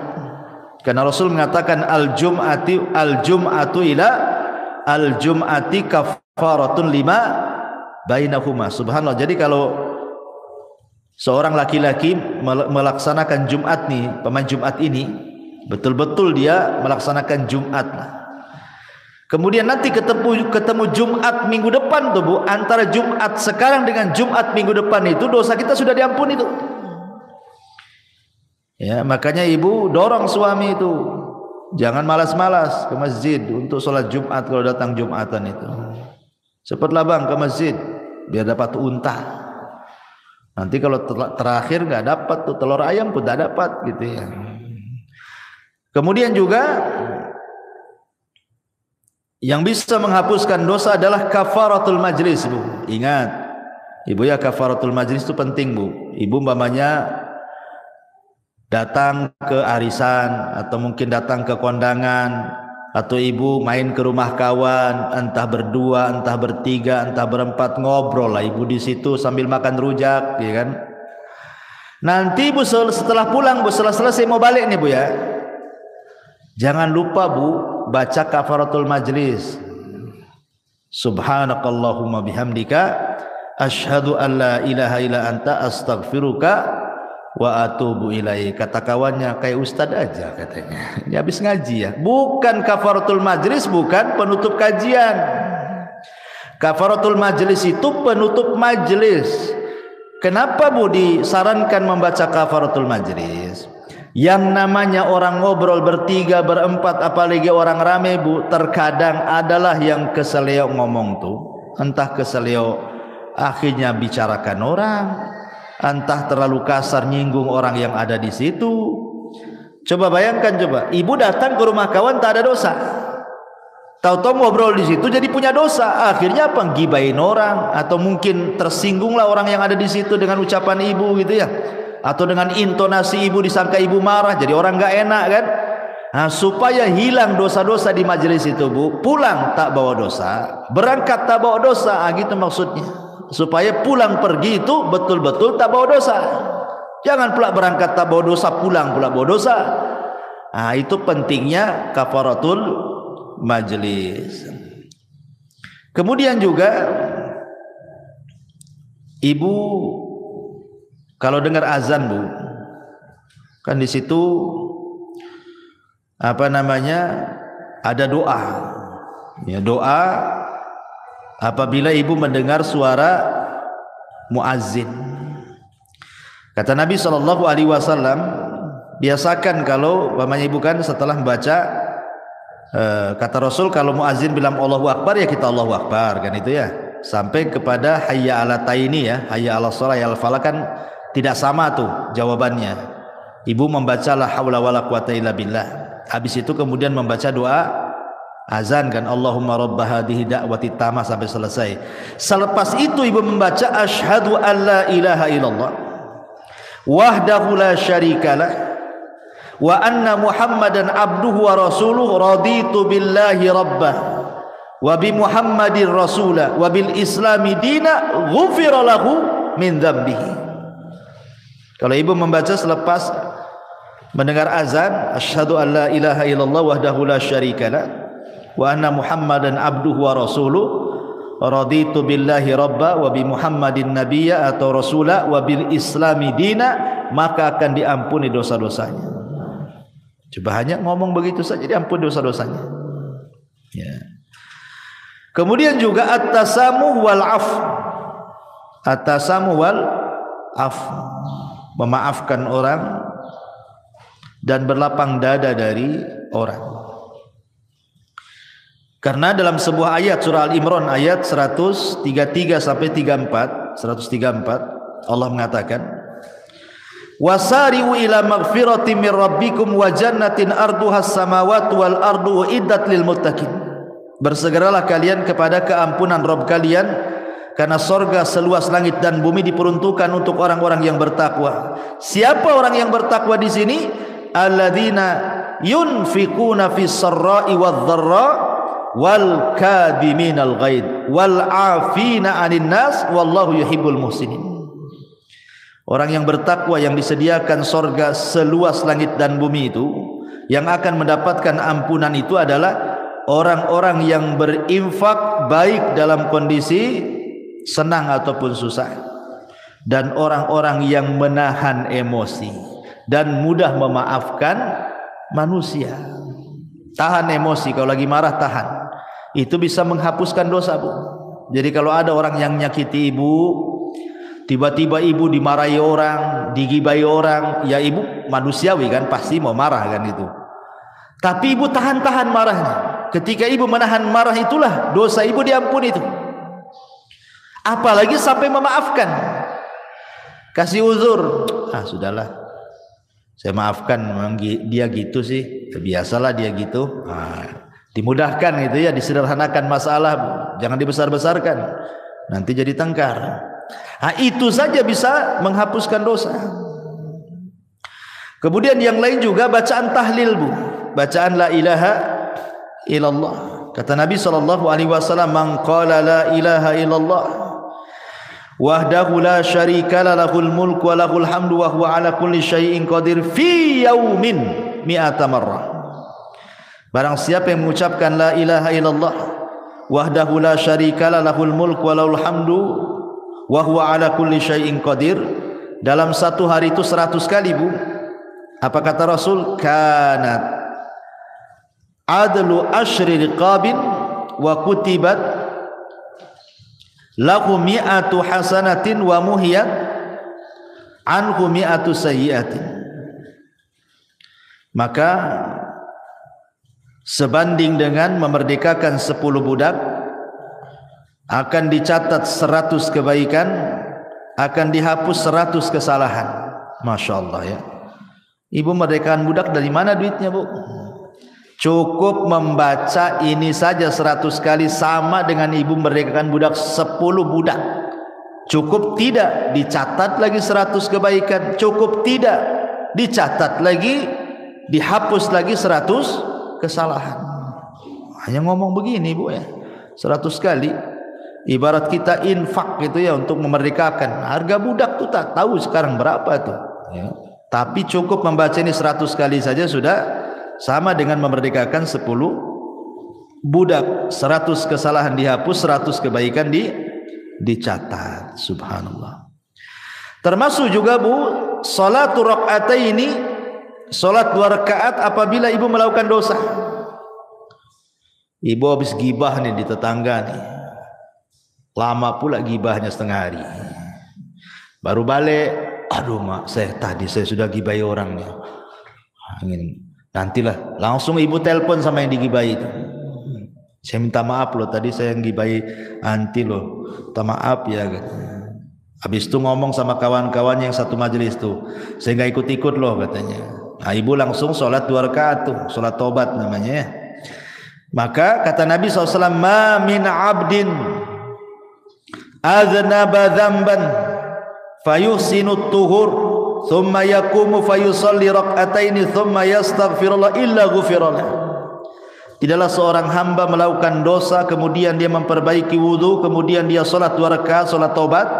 Karena Rasul mengatakan al-jum'atu ila al-jum'ati kafaratun lima bainahuma. Subhanallah. Jadi kalau seorang laki-laki melaksanakan Jumat nih, pemain Jumat ini betul-betul dia melaksanakan Jumat. Kemudian nanti ketemu Jumat minggu depan tuh Bu, antara Jumat sekarang dengan Jumat minggu depan itu dosa kita sudah diampuni tuh. Ya, makanya ibu dorong suami itu jangan malas-malas ke masjid untuk sholat Jumat kalau datang Jumatan itu. Cepatlah bang ke masjid biar dapat unta. Nanti kalau terakhir nggak dapat tuh telur ayam pun tidak dapat gitu ya. Kemudian juga yang bisa menghapuskan dosa adalah kafaratul majlis Bu. Ingat ibu ya, kafaratul majlis itu penting Bu. Ibu umpamanya datang ke arisan atau mungkin datang ke kondangan, atau ibu main ke rumah kawan, entah berdua, entah bertiga, entah berempat, ngobrol lah ibu di situ sambil makan rujak, ya kan? Nanti Bu setelah pulang Bu, setelah selesai mau balik nih Bu ya, jangan lupa Bu baca kafaratul majlis. Subhanakallahumma bihamdika asyhadu an la ilaha illa anta astaghfiruka wa atubu ilaih. Kata kawannya, kayak ustad aja katanya. Ini habis ngaji ya. Bukan kafaratul majlis, bukan penutup kajian. Kafaratul majlis itu penutup majlis. Kenapa Bu disarankan membaca kafaratul majlis? Yang namanya orang ngobrol bertiga, berempat, apalagi orang rame Bu, terkadang adalah yang keseleo ngomong tuh, entah keseleo akhirnya bicarakan orang, entah terlalu kasar nyinggung orang yang ada di situ. Coba bayangkan, coba ibu datang ke rumah kawan tak ada dosa, tahu-tahu ngobrol di situ jadi punya dosa. Akhirnya apa? Gibain orang, atau mungkin tersinggunglah orang yang ada di situ dengan ucapan ibu gitu ya, atau dengan intonasi ibu disangka ibu marah, jadi orang nggak enak kan. Nah, supaya hilang dosa-dosa di majelis itu Bu, pulang tak bawa dosa, berangkat tak bawa dosa, gitu maksudnya. Supaya pulang pergi itu betul-betul tak bawa dosa. Jangan pula berangkat tak bawa dosa, pulang pula bawa dosa. Nah, itu pentingnya kafaratul majlis. Kemudian juga ibu kalau dengar azan Bu, kan di situ apa namanya, ada doa. Ya, doa apabila ibu mendengar suara muazzin. Kata Nabi SAW, biasakan kalau umpamanya ibu kan setelah membaca, kata Rasul kalau muazzin bilang Allahu Akbar ya kita Allahu Akbar kan itu ya, sampai kepada hayya ala taini ya, hayya ala shalah ya al falah, kan tidak sama tuh jawabannya. Ibu membaca la haula wala quwata illa billah, habis itu kemudian membaca doa azan kan, Allahumma rabba hadhihi da'wati tamah sampai selesai. Selepas itu ibu membaca asyhadu an la ilaha illallah wahdahu la syarikalah wa anna muhammadan abduhu wa rasuluh raditu billahi rabbah wa bi muhammadin rasulah wa bil islami dina ghufira lahu min dzambihi. Kalau ibu membaca selepas mendengar azan asyhadu an la ilaha illallah wahdahu la syarikalah wa anna muhammadan abduhu wa rasuluh raditu billahi rabba wa bi muhammadin nabiyya atau rasula wa bil islami dina, maka akan diampuni dosa-dosanya. Coba hanya ngomong begitu saja diampuni dosa-dosanya ya. Kemudian juga at-tasamuh wal af, at-tasamuh wal af, memaafkan orang dan berlapang dada dari orang. Karena dalam sebuah ayat surah Al-Imran ayat 133 sampai 34, 134 Allah mengatakan, wasari'u ila maghfiratin min rabbikum wa jannatin arduhas samawati wal ardu uiddat lil muttaqin. Bersegeralah kalian kepada keampunan Rabb kalian, karena sorga seluas langit dan bumi diperuntukkan untuk orang-orang yang bertakwa. Siapa orang yang bertakwa di sini? Alladzina yunfiquna fis sarra'i wadh dharra wal kadhiminal ghaid wal 'afina 'anil nas wallahu yuhibbul muhsinin. Orang yang bertakwa yang disediakan sorga seluas langit dan bumi itu, yang akan mendapatkan ampunan itu adalah orang-orang yang berinfak baik dalam kondisi senang ataupun susah, dan orang-orang yang menahan emosi dan mudah memaafkan manusia. Tahan emosi, kalau lagi marah tahan. Itu bisa menghapuskan dosa, Bu. Jadi kalau ada orang yang nyakiti ibu, tiba-tiba ibu dimarahi orang, digibai orang, ya ibu manusiawi kan, pasti mau marah kan itu. Tapi ibu tahan-tahan marahnya. Ketika ibu menahan marah itulah dosa ibu diampuni itu. Apalagi sampai memaafkan, kasih uzur. Sudahlah, saya maafkan, memang dia gitu sih, biasalah dia gitu. Dimudahkan gitu ya, disederhanakan masalah, jangan dibesar-besarkan, nanti jadi tengkar. Itu saja bisa menghapuskan dosa. Kemudian yang lain juga bacaan tahlil, Bu, bacaan la ilaha illallah. Kata Nabi SAW, man qala la ilaha illallah wahdahu la syarika lahul mulku wa lahul hamdu wa huwa ala kulli syai'in qadir fi yaumin mi'ata marrah. Barang siapa yang mengucapkan la ilaha illallah wahdahu la syarika lahul mulku wa lahul hamdu wa huwa ala kulli syai'in qadir, dalam satu hari itu 100 kali, Bu. Apa kata Rasul? Kanat adlu asyri riqabin wa kutibat lahu mi'atu hasanatin wa muhiyat anhu mi'atu sayyiatin. Maka sebanding dengan memerdekakan 10 budak, akan dicatat 100 kebaikan, akan dihapus 100 kesalahan. Masya Allah ya. Ibu merdekakan budak dari mana duitnya, Bu? Cukup membaca ini saja 100 kali sama dengan ibu merdekakan budak 10 budak. Cukup tidak dicatat lagi 100 kebaikan, cukup tidak dicatat lagi, dihapus lagi 100 kesalahan. Hanya ngomong begini, Bu ya, 100 kali. Ibarat kita infak gitu ya, untuk memerdekakan. Harga budak tuh tak tahu sekarang berapa tuh ya. Tapi cukup membaca ini 100 kali saja sudah sama dengan memerdekakan 10 budak. 100 kesalahan dihapus, 100 kebaikan dicatat. Subhanallah. Termasuk juga, Bu, salatu rakaataini, salat 2 rakaat apabila ibu melakukan dosa. Ibu habis gibah nih di tetangga nih, lama pula gibahnya setengah hari, baru balik, aduh mak, saya sudah gibai orang nih, nantilah langsung ibu telepon sama yang digibai itu, saya minta maaf loh, tadi saya yang gibai anti loh, minta maaf ya. Habis itu ngomong sama kawan-kawan yang satu majelis tuh, saya nggak ikut-ikut loh katanya. Nah, ibu langsung sholat 2 rakaat tuh, sholat tobat namanya ya. Maka kata Nabi SAW, ma min abdin aznaba dzamban fayuhsinu tuhur thumma yaqumu fayusalli rak'ataini thumma yastaghfirullah illa ghufiralah. Tidaklah seorang hamba melakukan dosa kemudian dia memperbaiki wudu, kemudian dia salat 2 rakaat salat taubat,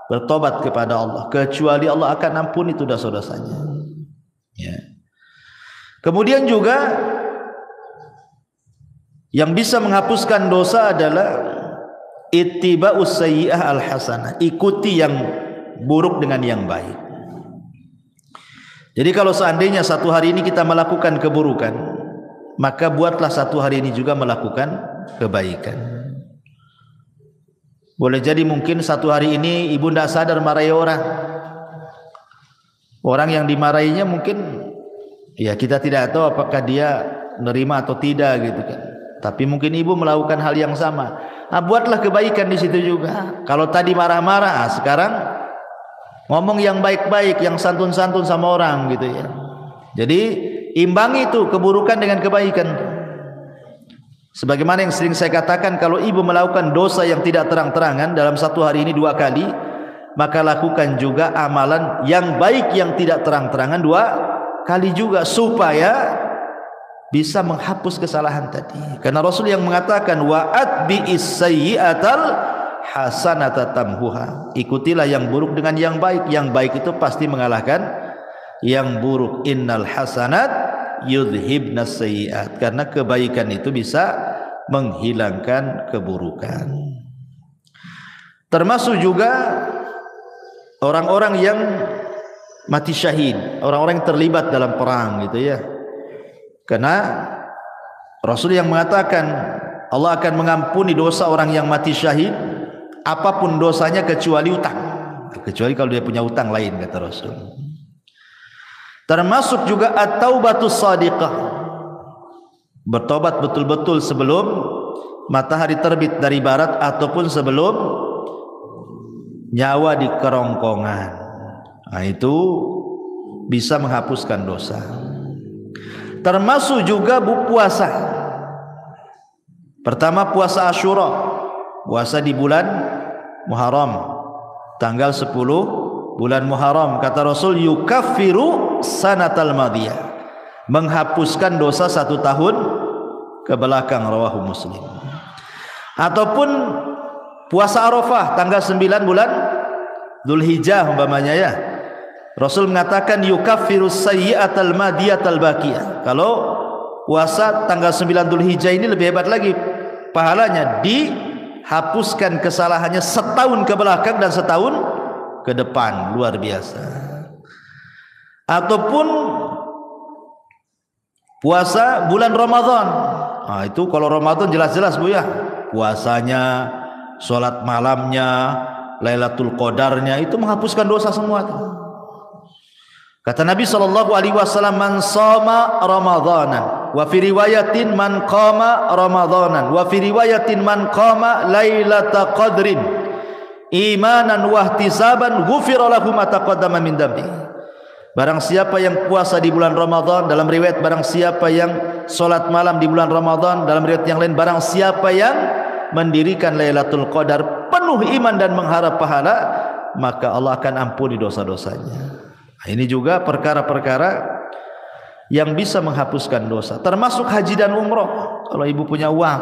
bertobat kepada Allah, kecuali Allah akan ampuni itu dosa-dosanya ya. Kemudian juga yang bisa menghapuskan dosa adalah ittiba'us sayyi'ah al-hasanah, ikuti yang buruk dengan yang baik. Jadi kalau seandainya satu hari ini kita melakukan keburukan, maka buatlah satu hari ini juga melakukan kebaikan. Boleh jadi mungkin satu hari ini ibu tidak sadar marahi orang, orang yang dimarahinya mungkin ya kita tidak tahu apakah dia nerima atau tidak gitu kan. Tapi mungkin ibu melakukan hal yang sama. Nah, buatlah kebaikan di situ juga. Kalau tadi marah-marah, sekarang ngomong yang baik-baik, yang santun-santun sama orang gitu ya. Jadi imbangi itu keburukan dengan kebaikan. Sebagaimana yang sering saya katakan, kalau ibu melakukan dosa yang tidak terang-terangan dalam satu hari ini 2 kali, maka lakukan juga amalan yang baik yang tidak terang-terangan 2 kali juga, supaya bisa menghapus kesalahan tadi. Karena Rasul yang mengatakan wa atbi'is sayyi'atal hasanata tamhuha, ikutilah yang buruk dengan yang baik. Yang baik itu pasti mengalahkan yang buruk. Innal hasanat yudhibnas sayyi'at, karena kebaikan itu bisa menghilangkan keburukan. Termasuk juga orang-orang yang mati syahid, orang-orang yang terlibat dalam perang gitu ya. Karena Rasul yang mengatakan Allah akan mengampuni dosa orang yang mati syahid apapun dosanya kecuali utang. Kecuali kalau dia punya utang lain, kata Rasul. Termasuk juga at-taubatus shadiqah, bertobat betul-betul sebelum matahari terbit dari barat ataupun sebelum nyawa di kerongkongan. Nah, itu bisa menghapuskan dosa. Termasuk juga puasa. Pertama puasa Asyura, puasa di bulan Muharram, tanggal 10 bulan Muharram. Kata Rasul, yukaffiru sanatal madiyah, menghapuskan dosa 1 tahun ke belakang, rawahu Muslim. Ataupun puasa Arafah tanggal 9 bulan Dzulhijjah umpamanya ya. Rasul mengatakan yukaffiru sayyi'atal madiyatal baqiyah. Kalau puasa tanggal 9 Dzulhijjah ini lebih hebat lagi pahalanya, dihapuskan kesalahannya setahun ke belakang dan setahun ke depan, luar biasa. Ataupun puasa bulan Ramadan. Nah, itu kalau Ramadan jelas-jelas Bu ya, puasanya, sholat malamnya, Lailatul Qadarnya, itu menghapuskan dosa semua tuh. Kata Nabi SAW, man shoma ramadanan, wa fi riwayatin man qama ramadanan, wa fi riwayatin man qama lailata qadrin imanan wa ihtisaban ghufira lahu ma taqaddama min dambi. Barang siapa yang puasa di bulan Ramadan, dalam riwayat barang siapa yang salat malam di bulan Ramadan, dalam riwayat yang lain barang siapa yang mendirikan Lailatul Qadar penuh iman dan mengharap pahala, maka Allah akan ampuni dosa-dosanya. Nah, ini juga perkara-perkara yang bisa menghapuskan dosa, termasuk haji dan umroh kalau ibu punya uang.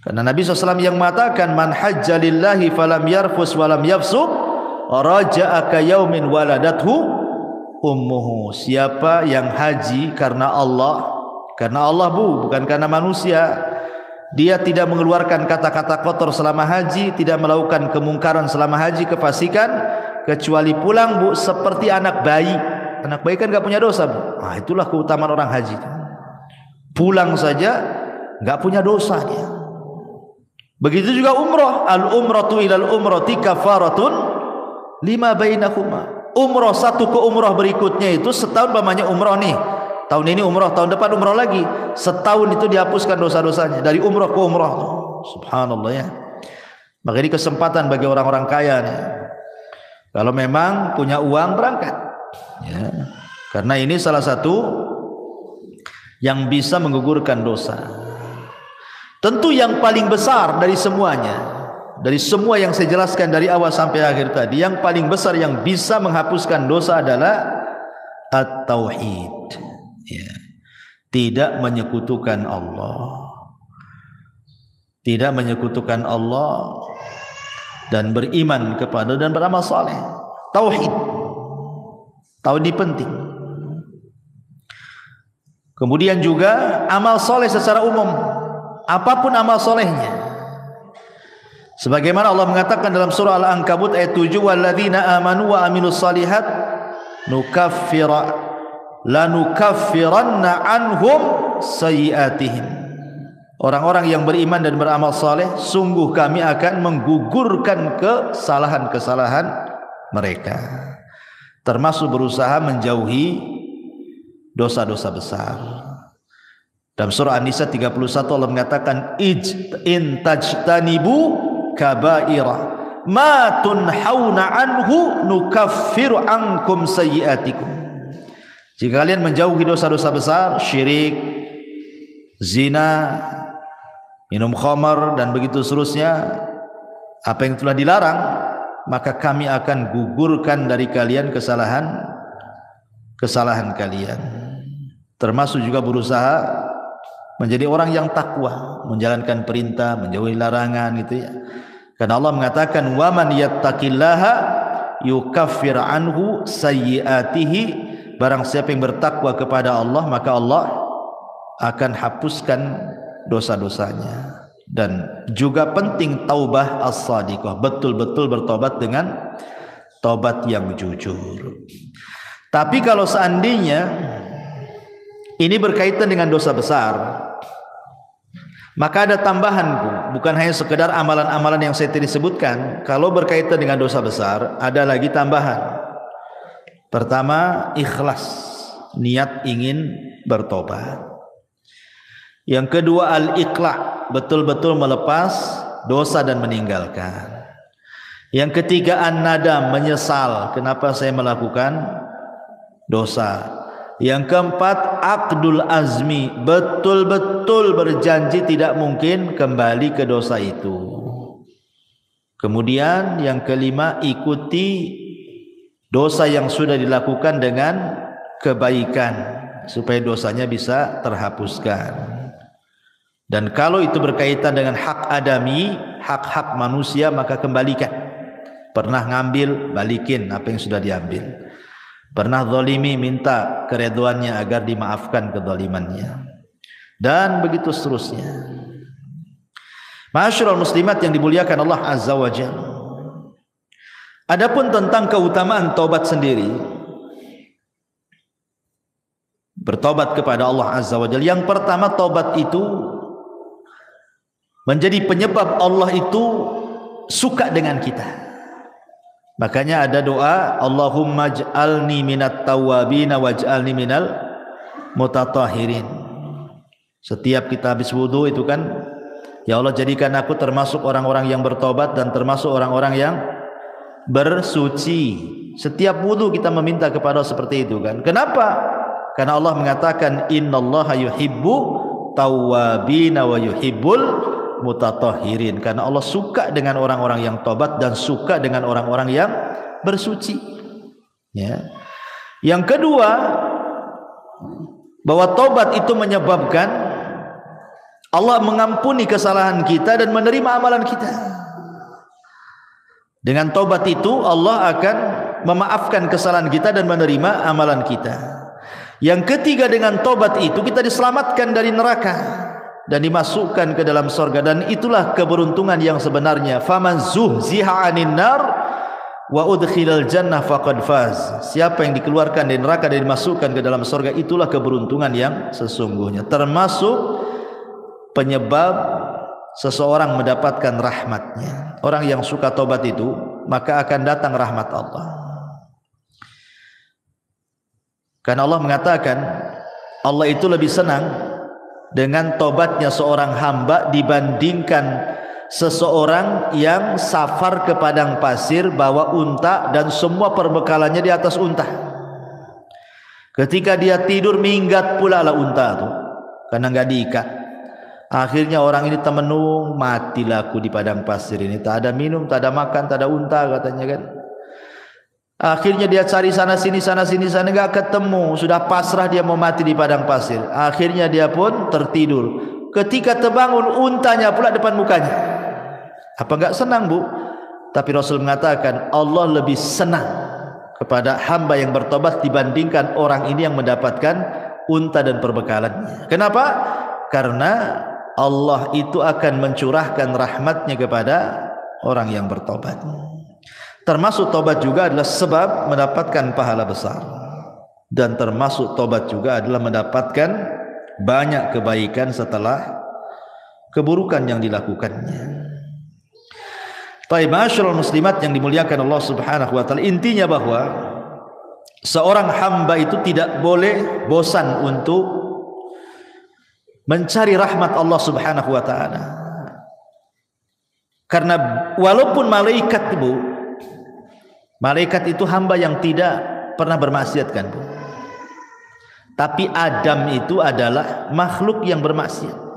Karena Nabi SAW yang mengatakan man hajja lillahi falam yarfus walam yafsuq raja'a ka yaumin waladathu ummuhu. Siapa yang haji karena Allah Bu, bukan karena manusia, dia tidak mengeluarkan kata-kata kotor selama haji, tidak melakukan kemungkaran selama haji, kefasikan, kecuali pulang Bu seperti anak bayi. Anak bayi kan gak punya dosa Bu. Nah, itulah keutamaan orang haji, pulang saja gak punya dosa dia. Begitu juga umroh, al-umratu ilal umrati kafaratun lima bainahuma. Umroh satu ke umroh berikutnya itu setahun, bapaknya umroh nih, tahun ini umroh, tahun depan umroh lagi, setahun itu dihapuskan dosa-dosanya dari umroh ke umroh. Subhanallah ya. Maka ini kesempatan bagi orang-orang kaya nih, kalau memang punya uang berangkat ya. Karena ini salah satu yang bisa menggugurkan dosa. Tentu yang paling besar dari semuanya, dari semua yang saya jelaskan dari awal sampai akhir tadi, yang paling besar yang bisa menghapuskan dosa adalah at-tauhid ya. Tidak menyekutukan Allah, tidak menyekutukan Allah, dan beriman kepada dan beramal saleh. Tauhid ini penting. Kemudian juga amal saleh secara umum, apapun amal solehnya, sebagaimana Allah mengatakan dalam surah Al-Ankabut ayat 7, walladzina amanu wa amilus salihat lanukaffiranna anhum sayyiatihim. Orang-orang yang beriman dan beramal saleh, sungguh kami akan menggugurkan kesalahan-kesalahan mereka, termasuk berusaha menjauhi dosa-dosa besar. Dalam surah An-Nisa 31 Allah mengatakan in tajtanibu kabaira ma tunhauna anhu nukaffiru ankum sayyiatikum. Jika kalian menjauhi dosa-dosa besar, syirik, zina, minum khamar dan begitu seterusnya, apa yang telah dilarang, maka kami akan gugurkan dari kalian kesalahan kalian. Termasuk juga berusaha menjadi orang yang takwa, menjalankan perintah, menjauhi larangan gitu ya. Karena Allah mengatakan wa man yattaqillaha yukaffir anhu sayyiatihi, barang siapa yang bertakwa kepada Allah maka Allah akan hapuskan dosa-dosanya. Dan juga penting taubah as-shadiqah, betul-betul bertobat dengan tobat yang jujur. Tapi kalau seandainya ini berkaitan dengan dosa besar, maka ada tambahan, bukan hanya sekedar amalan-amalan yang saya tadi sebutkan. Kalau berkaitan dengan dosa besar, ada lagi tambahan. Pertama, ikhlas, niat ingin bertobat. Yang kedua, al-iqla', betul-betul melepas dosa dan meninggalkan. Yang ketiga, an-nadam, menyesal kenapa saya melakukan dosa. Yang keempat, aqdul azmi, betul-betul berjanji tidak mungkin kembali ke dosa itu. Kemudian yang kelima, ikuti dosa yang sudah dilakukan dengan kebaikan supaya dosanya bisa terhapuskan. Dan kalau itu berkaitan dengan hak adami, hak-hak manusia, maka kembalikan. Pernah ngambil, balikin apa yang sudah diambil. Pernah zalimi, minta keridhaannya agar dimaafkan kezalimannya. Dan begitu seterusnya. Ma'asyiral muslimat yang dimuliakan Allah Azza wa Jalla. Adapun tentang keutamaan taubat sendiri, bertobat kepada Allah Azza wa Jalla. Yang pertama, taubat itu menjadi penyebab Allah itu suka dengan kita. Makanya ada doa, Allahumma ij'alni minat tawwabin waj'alni minal mutatahhirin. Setiap kita habis wudu itu kan, ya Allah jadikan aku termasuk orang-orang yang bertobat dan termasuk orang-orang yang bersuci. Setiap wudu kita meminta kepada Allah seperti itu kan. Kenapa? Karena Allah mengatakan innallaha yuhibbu tawwabin wa yuhibbul mutatahhirin, karena Allah suka dengan orang-orang yang tobat dan suka dengan orang-orang yang bersuci. Ya. Yang kedua, bahwa tobat itu menyebabkan Allah mengampuni kesalahan kita dan menerima amalan kita. Dengan tobat itu Allah akan memaafkan kesalahan kita dan menerima amalan kita. Yang ketiga, dengan tobat itu kita diselamatkan dari neraka dan dimasukkan ke dalam surga, dan itulah keberuntungan yang sebenarnya. Faman zuhziha 'anil nar wa udkhilal jannah faqad faz. Siapa yang dikeluarkan dari neraka dan dimasukkan ke dalam surga, itulah keberuntungan yang sesungguhnya. Termasuk penyebab seseorang mendapatkan rahmatnya. Orang yang suka tobat itu, maka akan datang rahmat Allah. Karena Allah mengatakan, Allah itu lebih senang dengan tobatnya seorang hamba dibandingkan seseorang yang safar ke padang pasir bawa unta dan semua perbekalannya di atas unta. Ketika dia tidur, minggat pula lah unta itu karena enggak diikat. Akhirnya orang ini temenung, matilah aku di padang pasir ini, tak ada minum, tak ada makan, tak ada unta katanya kan. Akhirnya dia cari sana sini enggak ketemu, sudah pasrah dia mau mati di padang pasir. Akhirnya dia pun tertidur. Ketika terbangun, untanya pula depan mukanya. Apa enggak senang, Bu? Tapi Rasul mengatakan Allah lebih senang kepada hamba yang bertobat dibandingkan orang ini yang mendapatkan unta dan perbekalannya. Kenapa? Karena Allah itu akan mencurahkan rahmatnya kepada orang yang bertobat. Termasuk tobat juga adalah sebab mendapatkan pahala besar, dan termasuk tobat juga adalah mendapatkan banyak kebaikan setelah keburukan yang dilakukannya. Baik, ma'asyiral muslimat yang dimuliakan Allah Subhanahu wa taala, intinya bahwa seorang hamba itu tidak boleh bosan untuk mencari rahmat Allah Subhanahu wa taala. Karena walaupun malaikat, Bu, malaikat itu hamba yang tidak pernah bermaksiat kan, Bu. Tapi Adam itu adalah makhluk yang bermaksiat.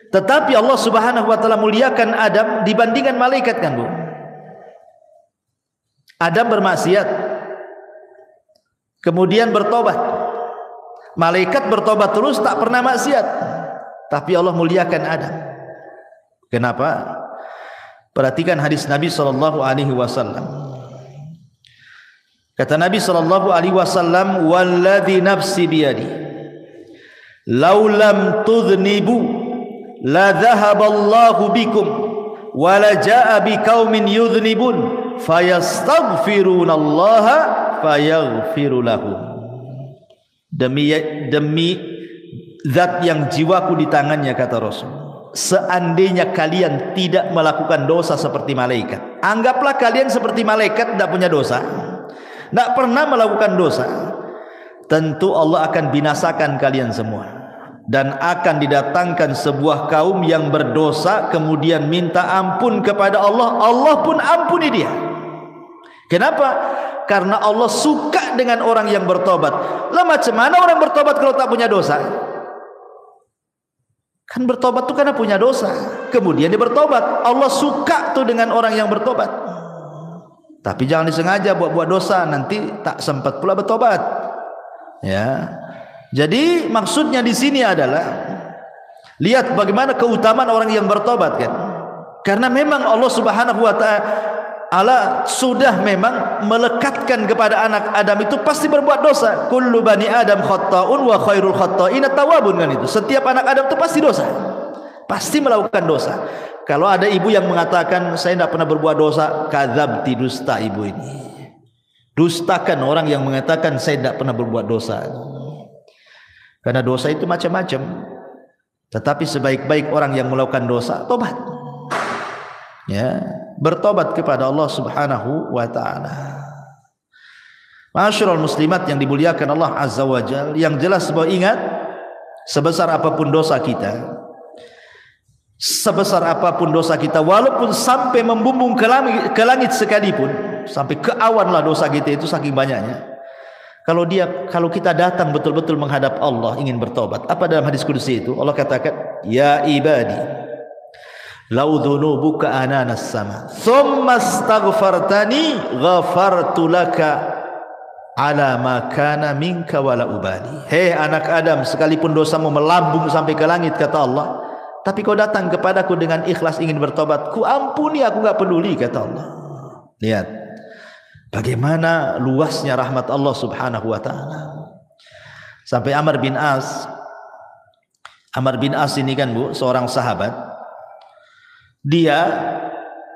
Tetapi Allah Subhanahu wa taala muliakan Adam dibandingkan malaikat kan, Bu. Adam bermaksiat, kemudian bertobat. Malaikat bertobat terus, tak pernah maksiat. Tapi Allah muliakan Adam. Kenapa? Perhatikan hadis Nabi sallallahu alaihi wasallam. Kata Nabi sallallahu alaihi wasallam, "Walladzi nafsi biyadi, law lam tudhnibu la dhahaballahu bikum wa la jaa biqaumin yudhnibun fayastaghfirunallaha fayaghfiru lahum. Demi zat yang jiwaku di tangannya, kata Rasul, seandainya kalian tidak melakukan dosa seperti malaikat, anggaplah kalian seperti malaikat, tidak punya dosa, tidak pernah melakukan dosa, tentu Allah akan binasakan kalian semua. Dan akan didatangkan sebuah kaum yang berdosa, kemudian minta ampun kepada Allah, Allah pun ampuni dia. Kenapa? Karena Allah suka dengan orang yang bertobat. Lah macam mana orang bertobat kalau tak punya dosa? Kan bertobat tuh karena punya dosa, kemudian dia bertobat. Allah suka tuh dengan orang yang bertobat. Tapi jangan disengaja buat dosa, nanti tak sempat pula bertobat. Ya. Jadi maksudnya di sini adalah lihat bagaimana keutamaan orang yang bertobat, kan? Karena memang Allah Subhanahu wa taala sudah memang melekatkan kepada anak Adam itu pasti berbuat dosa. Kullu bani Adam khata'un wa khairul khata'in at-tawwabun, kan itu. Setiap anak Adam itu pasti dosa. Pasti melakukan dosa. Kalau ada ibu yang mengatakan saya tidak pernah berbuat dosa, kadzabti, dusta ibu ini. Dustakan orang yang mengatakan saya tidak pernah berbuat dosa. Karena dosa itu macam-macam. Tetapi sebaik-baik orang yang melakukan dosa, tobat. Ya, bertobat kepada Allah Subhanahu wa taala. Ma'asyiral muslimat yang dimuliakan Allah Azza wa Jalla, yang jelas bahwa ingat, sebesar apapun dosa kita, sebesar apapun dosa kita, walaupun sampai membumbung ke langit sekalipun, sampai ke awan lah dosa kita itu saking banyaknya. Kalau kita datang betul-betul menghadap Allah ingin bertobat, apa dalam hadis qudsi itu? Allah katakan, ya ibadi law dhunubuka ananas sama thumma astaghfartani ghafartu laka ala ma kana minka wala ubali. Hei anak Adam, sekalipun dosamu melambung sampai ke langit, kata Allah, tapi kau datang kepadaku dengan ikhlas ingin bertobat, ku ampuni, aku enggak peduli, kata Allah. Lihat bagaimana luasnya rahmat Allah Subhanahu wa taala. Sampai Amr bin As ini kan Bu, seorang sahabat. Dia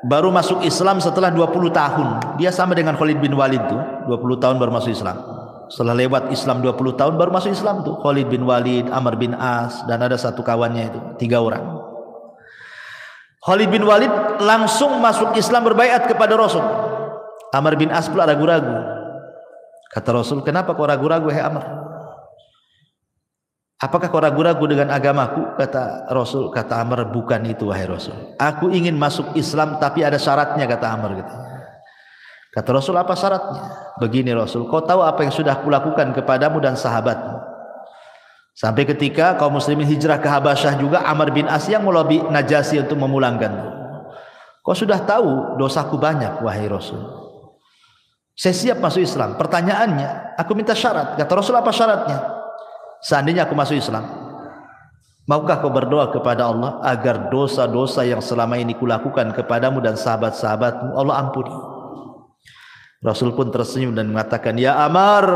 baru masuk Islam setelah 20 tahun. Dia sama dengan Khalid bin Walid tuh, 20 tahun baru masuk Islam. Setelah lewat Islam 20 tahun baru masuk Islam tuh. Khalid bin Walid, Amr bin As, dan ada satu kawannya itu, 3 orang. Khalid bin Walid langsung masuk Islam, berbaiat kepada Rasul. Amr bin As pula ragu-ragu. Kata Rasul, kenapa kau ragu-ragu, hai Amr? Apakah kau ragu-ragu dengan agamaku? Kata Rasul. Kata Amr, bukan itu wahai Rasul. Aku ingin masuk Islam tapi ada syaratnya, kata Amr. Kata Rasul, apa syaratnya? Begini Rasul, kau tahu apa yang sudah kulakukan kepadamu dan sahabatmu. Sampai ketika kaum muslimin hijrah ke Habasyah juga, Amr bin As yang melobi Najasyi untuk memulangkan. Kau sudah tahu dosaku banyak wahai Rasul. Saya siap masuk Islam. Pertanyaannya, aku minta syarat. Kata Rasul, apa syaratnya? Seandainya aku masuk Islam, maukah kau berdoa kepada Allah agar dosa-dosa yang selama ini kulakukan kepadamu dan sahabat-sahabatmu Allah ampuni? Rasul pun tersenyum dan mengatakan, ya Amr,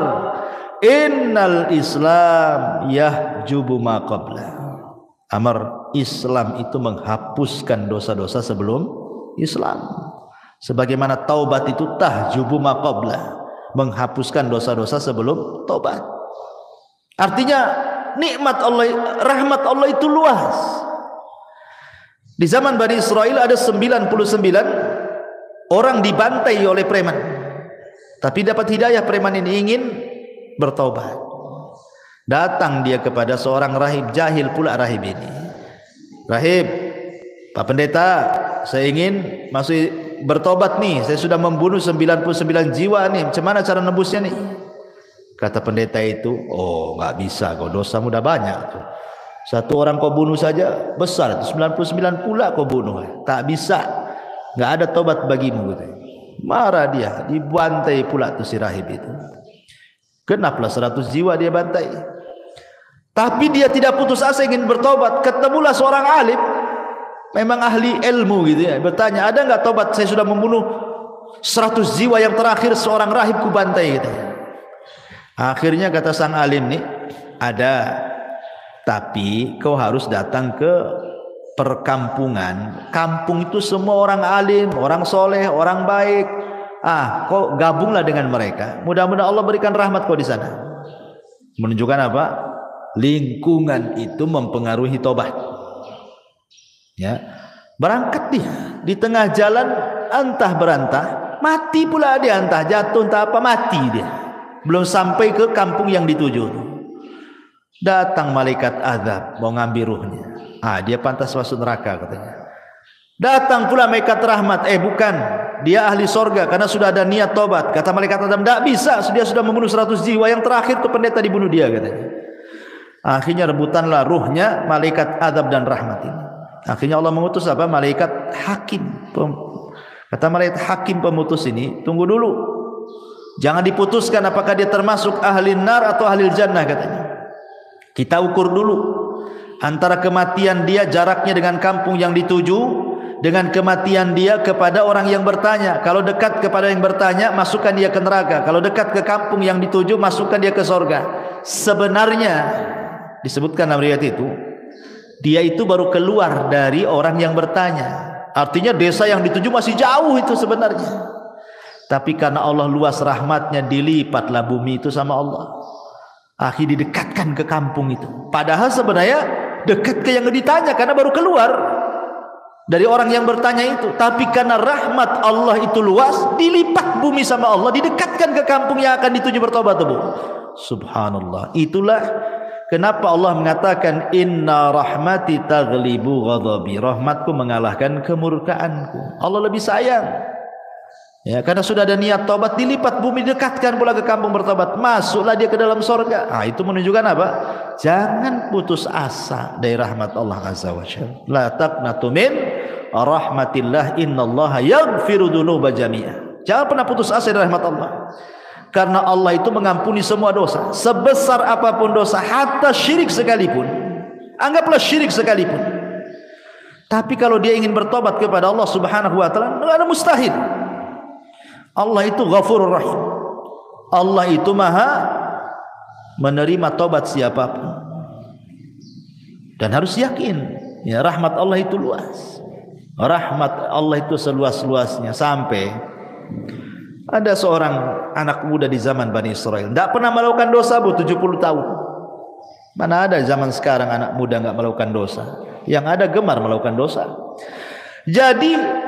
innal Islam yahjubu ma qabla. Amr, Islam itu menghapuskan dosa-dosa sebelum Islam. Sebagaimana taubat itu tahjubu ma qabla, menghapuskan dosa-dosa sebelum taubat. Artinya nikmat Allah, rahmat Allah itu luas. Di zaman Bani Israel ada 99 orang dibantai oleh preman, tapi dapat hidayah. Preman ini ingin bertaubat. Datang dia kepada seorang rahib, jahil pula rahib ini. Rahib, Pak Pendeta, saya ingin masuk bertobat nih, saya sudah membunuh 99 jiwa nih, macam mana cara nebusnya nih? Kata pendeta itu, oh nggak bisa, kau dosamu udah banyak tuh. Satu orang kau bunuh saja besar, 99 pula kau bunuh, tak bisa, nggak ada tobat bagimu. Gitu. Marah dia, dibantai pula tuh si rahib itu. Kenapa 100 jiwa dia bantai? Tapi dia tidak putus asa ingin bertobat. Ketemulah seorang alim, memang ahli ilmu gitu ya, bertanya, ada nggak tobat? Saya sudah membunuh 100 jiwa, yang terakhir seorang rahib ku bantai gitu. Akhirnya kata sang alim nih, ada, tapi kau harus datang ke perkampungan. Kampung itu semua orang alim, orang soleh, orang baik. kau gabunglah dengan mereka. Mudah-mudahan Allah berikan rahmat kau di sana. Menunjukkan apa? Lingkungan itu mempengaruhi tobat. Ya, berangkat dia di tengah jalan entah berantah, mati pula dia, entah jatuh entah apa, mati dia. Belum sampai ke kampung yang dituju, datang malaikat azab mau ngambil ruhnya. Dia pantas masuk neraka katanya. Datang pula malaikat rahmat, bukan, dia ahli sorga karena sudah ada niat tobat. Kata malaikat azab, tidak bisa, dia sudah membunuh 100 jiwa, yang terakhir tuh pendeta dibunuh dia katanya. Akhirnya rebutanlah ruhnya malaikat azab dan rahmat ini. Akhirnya Allah mengutus apa? Malaikat hakim. Kata malaikat hakim pemutus ini, tunggu dulu, jangan diputuskan apakah dia termasuk ahli nar atau ahli jannah katanya. Kita ukur dulu antara kematian dia jaraknya dengan kampung yang dituju dengan kematian dia kepada orang yang bertanya. Kalau dekat kepada yang bertanya, masukkan dia ke neraka. Kalau dekat ke kampung yang dituju, masukkan dia ke sorga. Sebenarnya disebutkan dalam riwayat itu, dia itu baru keluar dari orang yang bertanya. Artinya desa yang dituju masih jauh itu sebenarnya. Tapi karena Allah luas rahmatnya, dilipatlah bumi itu sama Allah. Akhirnya didekatkan ke kampung itu. Padahal sebenarnya dekat ke yang ditanya karena baru keluar dari orang yang bertanya itu. Tapi karena rahmat Allah itu luas, dilipat bumi sama Allah, didekatkan ke kampung yang akan dituju bertobat. Subhanallah. Itulah kenapa Allah mengatakan inna rahmati taghlibu ghadabi. Rahmatku mengalahkan kemurkaanku. Allah lebih sayang. Ya, karena sudah ada niat tobat, dilipat bumi, dekatkan pula ke kampung bertobat, masuklah dia ke dalam sorga. Itu menunjukkan apa? Jangan putus asa dari rahmat Allah Azza wa Jalla. La taqnatu min rahmatillah, innallaha yaghfiru dzunuba jami'a. Jangan pernah putus asa dari rahmat Allah. Karena Allah itu mengampuni semua dosa, sebesar apapun dosa, hatta syirik sekalipun. Anggaplah syirik sekalipun. Tapi kalau dia ingin bertobat kepada Allah Subhanahu wa taala, enggak ada mustahil. Allah itu Ghafurur Rahim. Allah itu Maha menerima tobat siapapun. Dan harus yakin, ya, rahmat Allah itu luas. Rahmat Allah itu seluas-luasnya, sampai ada seorang anak muda di zaman Bani Israel, tidak pernah melakukan dosa 70 tahun. Mana ada zaman sekarang anak muda enggak melakukan dosa? Yang ada gemar melakukan dosa. Jadi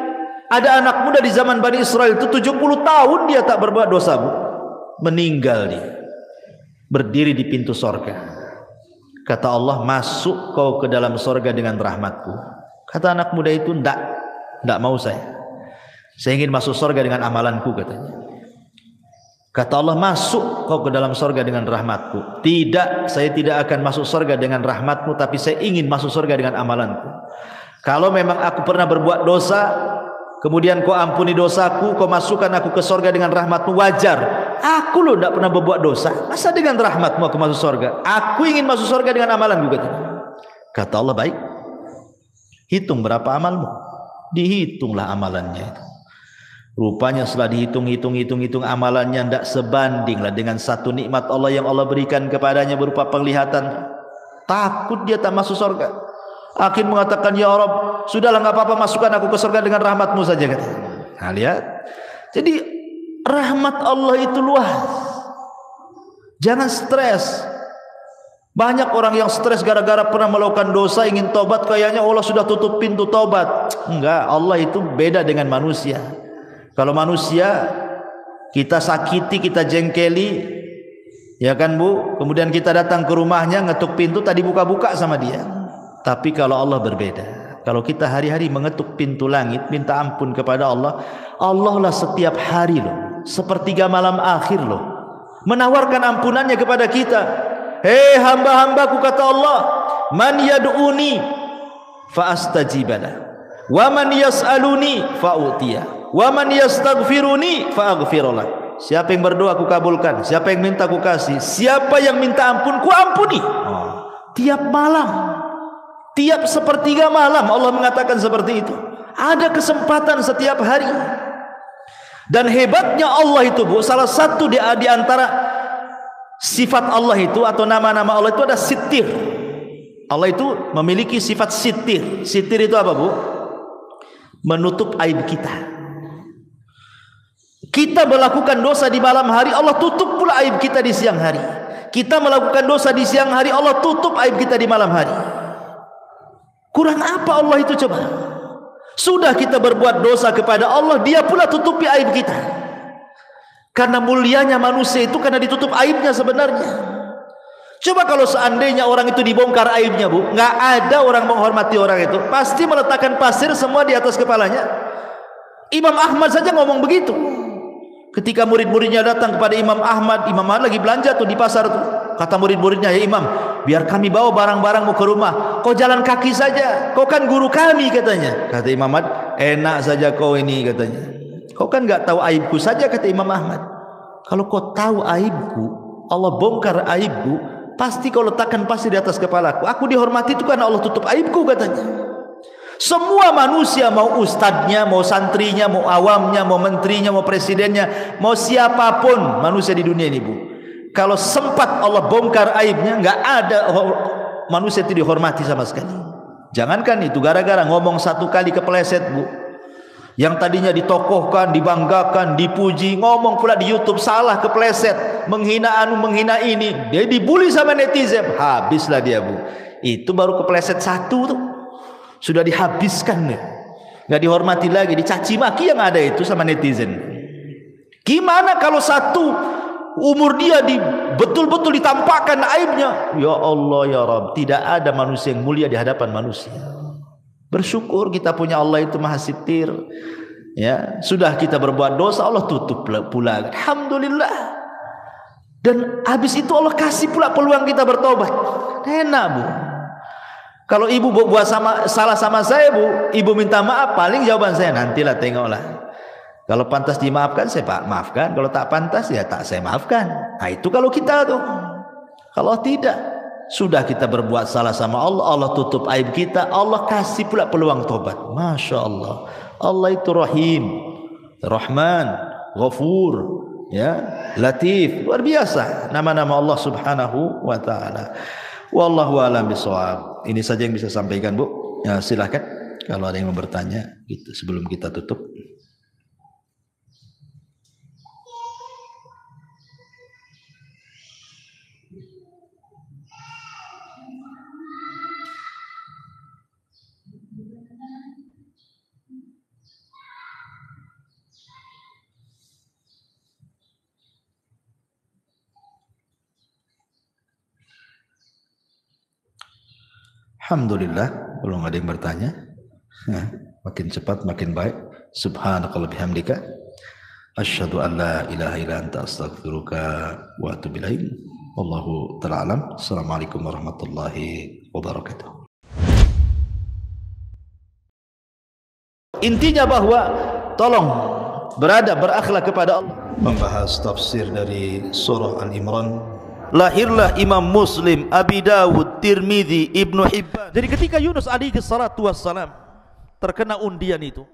ada anak muda di zaman Bani Israel itu 70 tahun dia tak berbuat dosa, Bu. Meninggal dia, berdiri di pintu sorga. Kata Allah, masuk kau ke dalam sorga dengan rahmatku. Kata anak muda itu, tidak mau saya ingin masuk sorga dengan amalanku, katanya. Kata Allah, masuk kau ke dalam sorga dengan rahmatku. Tidak, saya tidak akan masuk sorga dengan rahmatmu, tapi saya ingin masuk sorga dengan amalanku. Kalau memang aku pernah berbuat dosa, kemudian kau ampuni dosaku, kau masukkan aku ke sorga dengan rahmatmu, wajar. Aku loh tidak pernah berbuat dosa, masa dengan rahmatmu aku masuk sorga? Aku ingin masuk sorga dengan amalanku, katanya. Kata Allah, baik, hitung berapa amalmu. Dihitunglah amalannya itu. Rupanya setelah dihitung amalannya tidak sebandinglah dengan satu nikmat Allah yang Allah berikan kepadanya berupa penglihatan. Takut dia tak masuk sorga. Akhir mengatakan, ya Rabb, sudahlah, enggak apa-apa, masukkan aku ke surga dengan rahmatmu saja, katanya. Nah, lihat. Jadi rahmat Allah itu luas. Jangan stres. Banyak orang yang stres gara-gara pernah melakukan dosa, ingin tobat, kayaknya Allah sudah tutup pintu tobat. Enggak, Allah itu beda dengan manusia. Kalau manusia kita sakiti, kita jengkeli, ya kan, Bu, kemudian kita datang ke rumahnya, ngetuk pintu, tadi buka-buka sama dia. Tapi kalau Allah berbeda. Kalau kita hari-hari mengetuk pintu langit, minta ampun kepada Allah, Allah lah setiap hari loh, sepertiga malam akhir loh, menawarkan ampunannya kepada kita. Hei hamba-hambaku, kata Allah, man yad'uni fa astajibalah, wa man yas'aluni fa u'tiyah, wa man yastaghfiruni fa aghfirullah. Siapa yang berdoa aku kabulkan, siapa yang minta aku kasih, siapa yang minta ampun ku ampuni. Tiap malam, tiap sepertiga malam Allah mengatakan seperti itu. Ada kesempatan setiap hari. Dan hebatnya Allah itu, Bu, salah satu di antara sifat Allah itu atau nama-nama Allah itu ada sitir. Allah itu memiliki sifat sitir. Sitir itu apa, Bu? Menutup aib kita. Kita melakukan dosa di malam hari, Allah tutup pula aib kita di siang hari. Kita melakukan dosa di siang hari, Allah tutup aib kita di malam hari. Kurang apa Allah itu coba? Sudah kita berbuat dosa kepada Allah, Dia pula tutupi aib kita. Karena mulianya manusia itu karena ditutup aibnya sebenarnya. Coba kalau seandainya orang itu dibongkar aibnya, Bu, nggak ada orang menghormati orang itu, pasti meletakkan pasir semua di atas kepalanya. Imam Ahmad saja ngomong begitu. Ketika murid-muridnya datang kepada Imam Ahmad lagi belanja tuh di pasar tuh. Kata murid-muridnya, "Ya Imam, biar kami bawa barang-barangmu ke rumah. Kau jalan kaki saja. Kau kan guru kami," katanya. Kata Imam Ahmad, "Enak saja kau ini," katanya. "Kau kan nggak tahu aibku saja," kata Imam Ahmad. "Kalau kau tahu aibku, Allah bongkar aibku, pasti kau letakkan pasir di atas kepalaku. Aku dihormati itu karena Allah tutup aibku," katanya. Semua manusia, mau ustadznya, mau santrinya, mau awamnya, mau menterinya, mau presidennya, mau siapapun manusia di dunia ini, Bu, kalau sempat Allah bongkar aibnya, nggak ada manusia itu dihormati sama sekali. Jangankan itu, gara-gara ngomong satu kali kepleset, Bu, yang tadinya ditokohkan, dibanggakan, dipuji, ngomong pula di YouTube salah, kepleset, menghina anu, menghina ini, dia dibully sama netizen, habislah dia, Bu. Itu baru kepleset satu tuh, sudah dihabiskan nih, nggak dihormati lagi, dicaci maki yang ada itu sama netizen. Gimana kalau satu umur dia betul-betul ditampakkan aibnya? Ya Allah ya Rabb, tidak ada manusia yang mulia di hadapan manusia. Bersyukur kita punya Allah itu Maha Sitir. Ya, sudah kita berbuat dosa, Allah tutup pula. Alhamdulillah. Dan habis itu Allah kasih pula peluang kita bertobat. Enak, Bu. Kalau ibu buat salah sama saya, Bu, ibu minta maaf, paling jawaban saya, nantilah, tengoklah. Kalau pantas dimaafkan, saya maafkan. Kalau tak pantas, ya tak saya maafkan. Nah itu kalau kita tuh. Kalau tidak, sudah kita berbuat salah sama Allah, Allah tutup aib kita, Allah kasih pula peluang tobat. Masya Allah. Allah itu Rahim, Rahman, Ghafur, ya, Latif, luar biasa nama-nama Allah Subhanahu wa taala. Wallahu a'lam bishawab. Ini saja yang bisa sampaikan, Bu. Ya, silakan kalau ada yang mau bertanya gitu sebelum kita tutup. Alhamdulillah, belum ada yang bertanya. Nah, makin cepat makin baik. Subhanakallahumma bihamdika asyhadu an la ilaha illa anta astaghfiruka wa atubu ilaik. Wallahu ta'ala alam. Assalamualaikum warahmatullahi wabarakatuh. Intinya bahwa tolong berakhlak kepada Allah. Membahas tafsir dari surah Al-Imran. Lahirlah Imam Muslim, Abi Dawud, Tirmidzi, Ibnu Hibban. Jadi ketika Yunus alaihi salatu wassalam terkena undian itu,